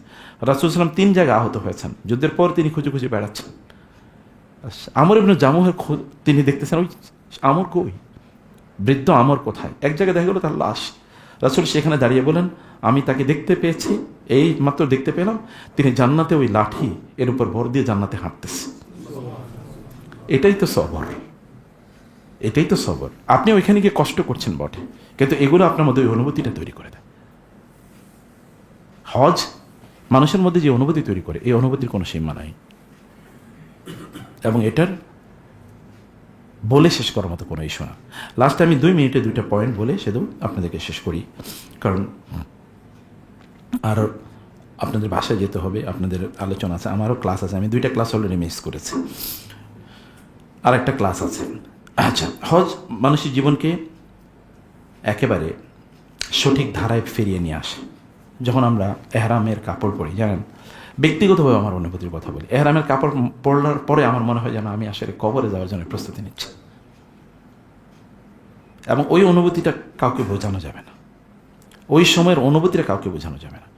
রাসূল সাল্লাল্লাহু তিন জায়গায় আহত হয়েছেন। যুদ্ধের পর তিনি খুঁজে বেড়াচ্ছেন। আমর ইবনে জামুহের তিনি দেখতেছেন, ওই আমর কই, বৃদ্ধ আমর কোথায়? এক জায়গায় দেখা গেল তার লাশ। রাসূল সেখানে দাঁড়িয়ে বলেন, আমি তাকে দেখতে পেয়েছি, এই মাত্র দেখতে পেলাম, তিনি জান্নাতে ওই লাঠি এর উপর ভর দিয়ে জান্নাতে হাঁটতেছে। এটাই তো সবর। আপনি ওইখানে গিয়ে কষ্ট করছেন বটে, কিন্তু এগুলো আপনার মধ্যে ওই অনুভূতিটা তৈরি করে দেয়। হজ মানুষের মধ্যে যে অনুভূতি তৈরি করে, এই অনুভূতির কোনো সীমা নাই, এবং এটার বলে শেষ করার মতো কোনো ইস্যু না। লাস্টে আমি 2 মিনিটে 2টা পয়েন্ট বলে শুধু আপনাদেরকে শেষ করি, কারণ আর আপনাদের বাসায় যেতে হবে, আপনাদের আলোচনা আছে, আমারও ক্লাস আছে। আমি 2টা ক্লাস অলরেডি মিস করেছি, আর একটা ক্লাস আছে। আচ্ছা, হজ মানুষের জীবনকে একেবারে সঠিক ধারায় ফিরিয়ে নিয়ে আসে। যখন আমরা এহরামের কাপড় পরি, জানেন, ব্যক্তিগতভাবে আমার অনুভূতির কথা বলি, এহরামের কাপড় পরার পরে আমার মনে হয় যেন আমি আসলে কবরে যাওয়ার জন্য প্রস্তুতি নিচ্ছি, এবং ওই অনুভূতিটা কাউকে বোঝানো যাবে না, ওই সময়ের অনুভূতিটা কাউকে বোঝানো যাবে না।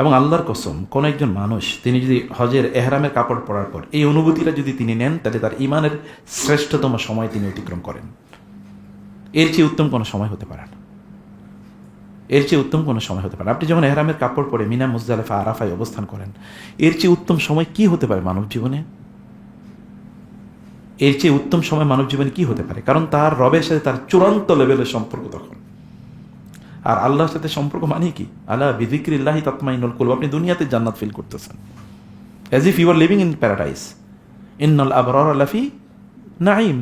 এবং আল্লাহর কসম, কোনো একজন মানুষ তিনি যদি হজের এহরামের কাপড় পরার পর এই অনুভূতিটা যদি তিনি নেন, তাহলে তার ঈমানের শ্রেষ্ঠতম সময় তিনি অতিক্রম করেন। এর চেয়ে উত্তম কোনো সময় হতে পারে না, আপনি যখন এহরামের কাপড় পরে মিনা, মুজদালিফা, আরাফায় অবস্থান করেন, এর চেয়ে উত্তম সময় কি হতে পারে মানব জীবনে? এর চেয়ে উত্তম সময় মানব জীবনে কি হতে পারে? কারণ তার রবের সাথে তার চূড়ান্ত লেভেলের সম্পর্ক তখন। আর আল্লাহর সাথে সম্পর্ক মানে কি? আলা বিযিকরিল্লাহি তাতমাইন্নুল কুলুব। আপনি দুনিয়াতে জান্নাত ফিল করতেছেন, as if you are living in paradise. ইন্নাল আবরার লাফি নাঈম।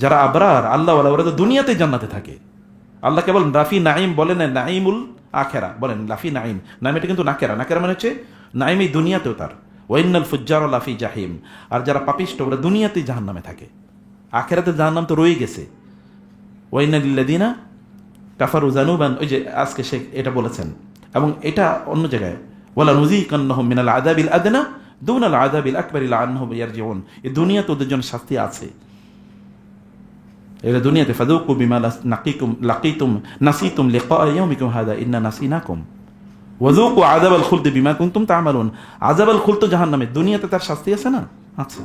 যারা আবরার আল্লাহ ওয়ালা, ওরা তো দুনিয়াতে জান্নাতে থাকে। আল্লাহ কেবল লাফি নাঈম বলেন না, নাঈমুল আখেরা বলেন, লাফি নাঈম। নাঈম এটা কিন্তু নাকেরা, নাকেরা মানে হচ্ছে নাঈম এই দুনিয়াতেও তার। ওয়াইন্নাল ফুজ্জার লাফি জাহিম। আর যারা পাপিষ্ট ওরা দুনিয়াতেই জাহান্নামে থাকে, আখেরাতে জাহান্নাম তো রয়ে গেছে। ওয়াইনালিল্লাযিনা কাফারু যানুবান, ওই যে আজকে শেখ এটা বলেছেন। এবং এটা অন্য জায়গায় ওয়ালা নুযিকান্নাহুম মিনাল আযাবিল আদনা দুনাল আযাবিল আকবারি লাআন্নাহুম ইয়ারজিউন। এই দুনিয়াতে ওদের জন্য শাস্তি আছে। এরা দুনিয়াতে ফাযুকু বিমা লাকিতুম নাসিতুম লিকা ইয়াউমিকুম হাযা ইন্না নাসিনাকুম ওয়াযুকু আযাবাল খুলদি বিমা কুনতুম তা'মালুন। আযাবাল খুলদ তো জাহান্নামে, দুনিয়াতে তার শাস্তি আছে না? আচ্ছা।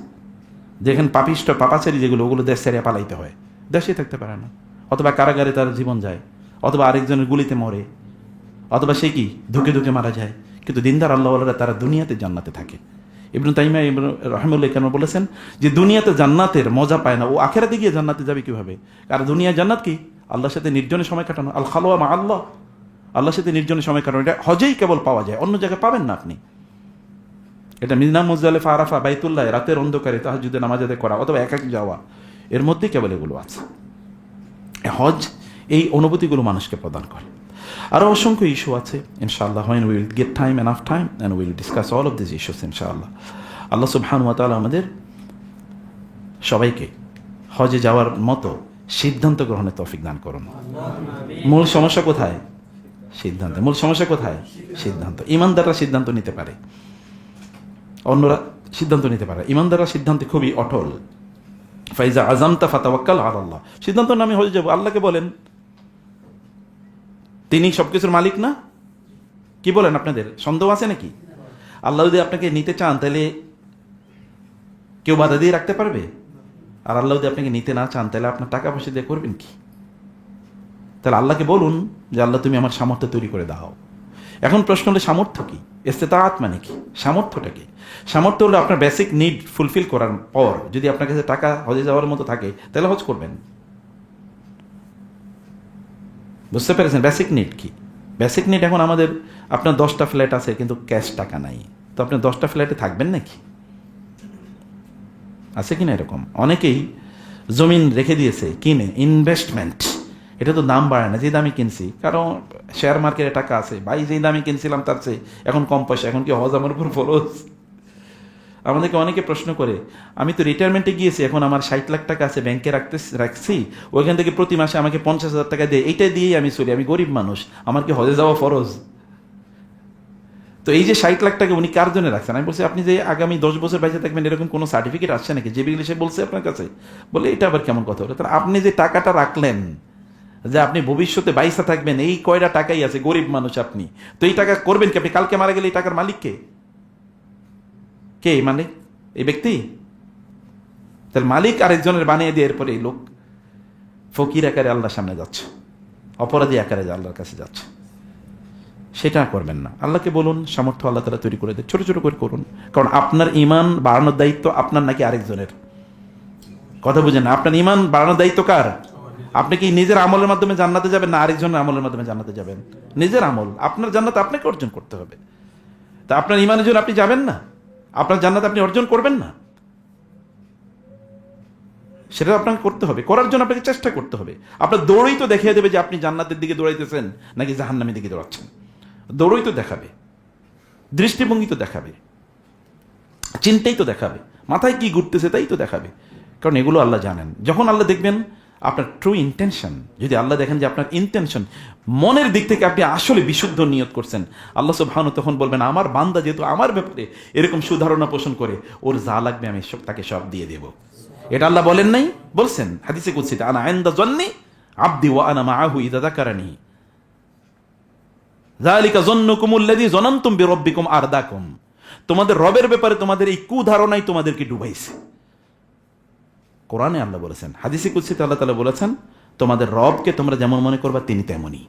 দেখেন পাপিষ্ট পাপাচারী যেগুলো, ওগুলো দেশ ছেড়ে পালাইতে হয়, দেশে থাকতে পারে না, অথবা কারাগারে তার জীবন যায়, অথবা আরেকজনের গুলিতে মরে, অথবা সে কি ধুকে ধুকে মারা যায়। কিন্তু দিনদার আল্লাহওয়ালারা তারা দুনিয়াতে জান্নাতে থাকে। ইবনে তাইমিয়া রাহিমাহুল্লাহ কেন বলেছেন যে দুনিয়াতে জান্নাতের মজা পায় না, ও আখেরাতে গিয়ে জান্নাতে যাবে কিভাবে? কারণ দুনিয়া জান্নাত কি? আল্লাহর সাথে নির্জনে সময় কাটানো, আল খালওয়া মা আল্লাহ, আল্লাহর সাথে নির্জনে সময় কাটানো। এটা হজেই কেবল পাওয়া যায়, অন্য জায়গায় পাবেন না আপনি। এটা মিনা মুজদালিফা, আরাফা, বাইতুল্লাহ রাতের অন্ধকারে তাহাজ্জুদে নামাজ আদায় করা, অথবা একাকী যাওয়া, এর মধ্যে কেবল এগুলো আছে। হজ এই অনুভূতিগুলো মানুষকে প্রদান করে। আরও অসংখ্য ইস্যু আছে ইনশাআল্লাহ। when we will get time, enough time, and we will discuss all of these issues ইনশাআল্লাহ। আল্লাহ সুবহানাহু ওয়া তাআলা আমাদের সবাইকে হজে যাওয়ার মতো সিদ্ধান্ত গ্রহণের তৌফিক দান করুন। মূল সমস্যা কোথায়? সিদ্ধান্ত। মূল সমস্যা কোথায়? সিদ্ধান্ত। ইমানদাররা সিদ্ধান্ত নিতে পারে, অন্যরা সিদ্ধান্ত নিতে পারে। ইমানদাররা সিদ্ধান্তে খুবই অটল। ফাইজা আযামতা ফাতাওয়াক্কাল আলাল্লাহ। সিদ্ধান্ত নামে হয়ে যাব, আল্লাহকে বলেন, তিনি সবকিছুর মালিক না? কি বলেন? আপনাদের সন্দেহ আছে নাকি? আল্লাহ যদি আপনাকে নিতে চান তাহলে কেউ বাধা দিয়ে রাখতে পারবে? আর আল্লাহ যদি আপনাকে নিতে না চান তাহলে আপনার টাকা পয়সা দিয়ে করবেন কি? তাহলে আল্লাহকে বলুন যে আল্লাহ তুমি আমার সামর্থ্য তৈরি করে দাও। এখন প্রশ্ন হলো সামর্থ্য কি? ইস্তেতাআত মানে কি? সামর্থ্যটা কি? সামর্থ্য হলো আপনার বেসিক নিড ফুলফিল করার পর যদি আপনার কাছে টাকা হজে যাওয়ার মতো থাকে তাহলে হজ করবেন। বুঝতে পেরেছেন বেসিক নিড কি? বেসিক নিড এখন আমাদের, আপনার 10টা ফ্ল্যাট আছে কিন্তু ক্যাশ টাকা নাই, তো আপনি 10টা ফ্ল্যাটে থাকবেন নাকি? আছে কিনা এরকম? অনেকেই জমিন রেখে দিয়েছে কিনে, ইনভেস্টমেন্ট। এটা তো দাম বাড়ে না, যে দামে কিনছি, কারণ শেয়ার মার্কেটে টাকা আছে, ভাই যেই দামে কিনছিলাম তার চেয়ে এখন কম পয়সা, এখন কি হজ আমার উপর ফরজ? আমাদেরকে অনেকে প্রশ্ন করে, আমি তো রিটায়ারমেন্টে গিয়েছি, এখন আমার 60 লাখ টাকা আছে ব্যাংকে রাখছি, ওইখান থেকে প্রতি মাসে আমাকে 50,000 টাকা দেয়, এইটা দিয়েই আমি চলি, আমি গরিব মানুষ, আমার কি হজে যাওয়া ফরজ? তো এই যে 60 লাখ টাকা উনি কার জন্য রাখছেন? আমি বলছি আপনি যে আগামী 10 বছর বেঁচে থাকবেন এরকম কোনো সার্টিফিকেট আসছে নাকি? যে বিল সে বলছে আপনার কাছে? বলে এটা আবার কেমন কথা হলো? তাহলে আপনি যে টাকাটা রাখলেন যে আপনি ভবিষ্যতে বাইসা থাকবেন, এই কয়টা টাকাই আছে, গরিব মানুষ আপনি, তো এই টাকা করবেন কি? আপনি কালকে মারা গেলে এই টাকার মালিক কে? কে মালিক? এই ব্যক্তি? তাহলে মালিক আরেকজনের বানিয়ে দিয়ে এরপরে এই লোক ফকির আকারে আল্লাহর সামনে যাচ্ছে, অপরাধী আকারে আল্লাহর কাছে যাচ্ছে। সেটা করবেন না। আল্লাহকে বলুন সামর্থ্য আল্লাহ তাআলা তৈরি করে দেয়, ছোট ছোট করে করুন। কারণ আপনার ঈমান বাড়ানোর দায়িত্ব আপনার নাকি আরেকজনের? কথা বুঝেন না? আপনার ঈমান বাড়ানোর দায়িত্ব কার? আপনি কি নিজের আমলের মাধ্যমে জান্নাতে যাবেন না আরেকজনের আমলের মাধ্যমে জান্নাতে যাবেন? নিজের আমল, আপনার জান্নাত আপনাকে অর্জন করতে হবে। তা আপনার ঈমানের জন্য আপনি যাবেন না, আপনার জান্নাত আপনি অর্জন করবেন না, সেটা আপনাকে করতে হবে। করার জন্য আপনাকে চেষ্টা করতে হবে। আপনার দৌড়ই তো দেখিয়ে দেবে যে আপনি জান্নাতের দিকে দৌড়াইতেছেন নাকি জাহান্নামের দিকে দৌড়াচ্ছেন। দৌড়ই তো দেখাবে, দৃষ্টিভঙ্গি তো দেখাবে, চিন্তাই তো দেখাবে, মাথায় কি ঘুরতেছে তাই তো দেখাবে। কারণ এগুলো আল্লাহ জানেন। যখন আল্লাহ দেখবেন আপনার ট্রু ইন্টেনশন, যদি আল্লাহ দেখেন যে আপনার ইন্টেনশন মনের দিক থেকে আপনি আসলে বিশুদ্ধ নিয়ত করছেন, আল্লাহ সুবহানাহু তখন বলবেন আমার বান্দা যেহেতু আমার ব্যাপারে এরকম সুধারণা পোষণ করে, ওর যা লাগবে আমি তাকে সব দিয়ে দেব। এটা আল্লাহ বলেন নাই? বলছেন হাদিসে কুদসিতে, আনা ইনদা যন্নি আবদি ওয়া আনা মাআহু ইযা যাকারানি, যালিকা যন্নুকুমুল্লাযী যনানতুম বিরাব্বিকুম আরদাকুম। তোমাদের রবের ব্যাপারে তোমাদের এই কুধারণাই তোমাদেরকে ডুবাইছে। কোরআনে আল্লাহ বলেছেন, হাদিসে কুদসিতে আল্লাহ তাআলা বলেছেন, তোমাদের রবকে তোমরা যেমন মনে করবা তিনি তেমনই।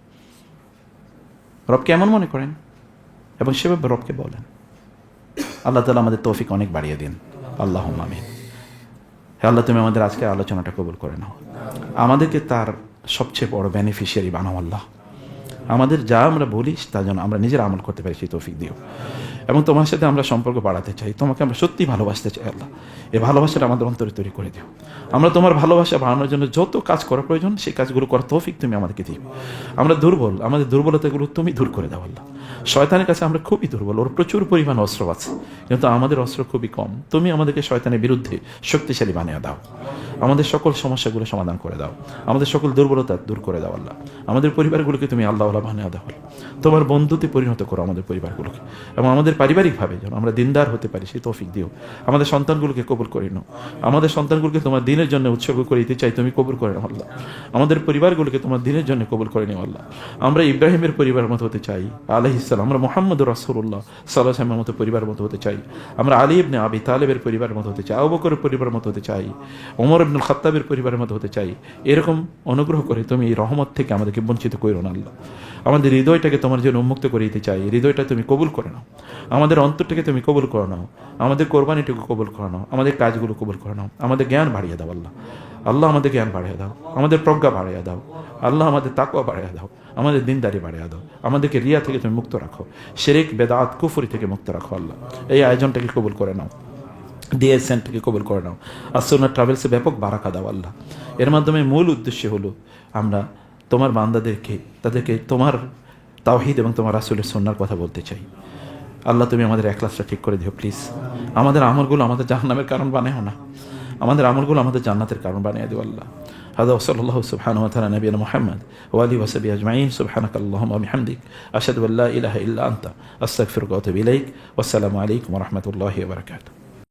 রবকে এমন মনে করেন এবং সেভাবে রবকে বলেন। আল্লাহ তাআলা আমাদের তৌফিক অনেক বাড়িয়ে দিন, আল্লাহুম্মা আমিন। হে আল্লাহ, তুমি আমাদের আজকের আলোচনাটা কবুল করে নাও, আমাদেরকে তার সবচেয়ে বড় বেনিফিশিয়ারি বানাও আল্লাহ। আমাদের যা আমরা বলি তা যেন আমরা নিজের আমল করতে পারি, সেই তৌফিক দিও। এবং তোমার সাথে আমরা সম্পর্ক বাড়াতে চাই, তোমাকে আমরা সত্যি ভালোবাসতে চাই আল্লাহ। এই ভালোবাসাটা আমাদের অন্তরে তৈরি করে দিও। আমরা তোমার ভালোবাসা বাড়ানোর জন্য যত কাজ করা প্রয়োজন সেই কাজগুলো করার তৌফিক তুমি আমাদেরকে দিও। আমরা দুর্বল, আমাদের দুর্বলতাগুলো তুমি দূর করে দাও আল্লাহ। শয়তানের কাছে আমরা খুবই দুর্বল, ওর প্রচুর পরিমাণ অস্ত্র আছে, কিন্তু আমাদের অস্ত্র খুবই কম। তুমি আমাদেরকে শয়তানের বিরুদ্ধে শক্তিশালী বানিয়ে দাও, আমাদের সকল সমস্যাগুলো সমাধান করে দাও, আমাদের সকল দুর্বলতা দূর করে দাও আল্লাহ। আমাদের পরিবারগুলোকে তুমি আল্লাহ বানিয়ে দাও, তোমার বন্ধুতে পরিণত করো আমাদের পরিবারগুলোকে, এবং আমাদের পারিবারিকভাবে যেন আমরা দিনদার হতে পারি সেই তৌফিক দিও। আমাদের সন্তানগুলোকে কবুল করে নাও, আমাদের সন্তানগুলোকে তোমার দিনের জন্য উৎসর্গ করে দিতে চাই, তুমি কবুল করে নাও আল্লাহ। আমাদের পরিবারগুলোকে তোমার দিনের জন্য কবুল করে নাও আল্লাহ। আমরা ইব্রাহিমের পরিবার মতো হতে চাই আলাইহিস সালাম, আমরা মুহাম্মদ রাসূলুল্লাহ সাল্লাল্লাহু আলাইহি ওয়াসাল্লামের মতো পরিবার মতো হতে চাই, আমরা আলী ইবনে আবি তালেবের পরিবার মতো হতে চাই, আবু বকরের পরিবার মতো হতে চাই, ওমর ইবনুল খাত্তাবের পরিবারের মতো হতে চাই। এরকম অনুগ্রহ করে তুমি এই রহমত থেকে আমাদেরকে বঞ্চিত করো না আল্লাহ। আমাদের হৃদয়টাকে তোমার জন্য উন্মুক্ত করে দিতে চাই, হৃদয়টা তুমি কবুল করে নাও, আমাদের অন্তরটাকে তুমি কবুল করে নাও, আমাদের কোরবানিটুকু কবুল করে নাও, আমাদের কাজগুলো কবুল করে নাও, আমাদের জ্ঞান বাড়িয়ে দাও আল্লাহ। আল্লাহ আমাদের জ্ঞান বাড়িয়ে দাও, আমাদের প্রজ্ঞা বাড়িয়ে দাও আল্লাহ, আমাদের তাকওয়া বাড়িয়ে দাও, আমাদের দিনদারি বাড়িয়ে দাও, আমাদেরকে রিয়া থেকে তুমি মুক্ত রাখো, শিরক বেদাত কুফরি থেকে মুক্ত রাখো আল্লাহ। এই আয়োজনটাকে কবুল করে নাও, ডিএস সেন্টারকে কবুল করে নাও, আসুন্নাহ ট্রাভেলসে ব্যাপক বারাকা দাও আল্লাহ। এর মাধ্যমে মূল উদ্দেশ্য হলো আমরা তোমার বান্দাদেরকে, তাদেরকে তোমার তাওহীদ এবং তোমার রাসূলের সুন্নাহর কথা বলতে চাই আল্লাহ। তুমি আমাদের ইখলাসটা ঠিক করে দিও প্লিজ। আমাদের আমলগুলো আমাদের জাহান্নামের কারণ বানাও না, আমাদের আমলগুলো আমাদের জান্নাতের কারণ বানিয়ে দিও আল্লাহ। هذا وصلى الله سبحانه وتعالى نبينا محمد وآله وصحبه أجمعين. سبحانك اللهم وبحمدك أشهد أن لا إله إلا أنت أستغفرك وأتوب إليك. والسلام عليكم ورحمة الله وبركاته.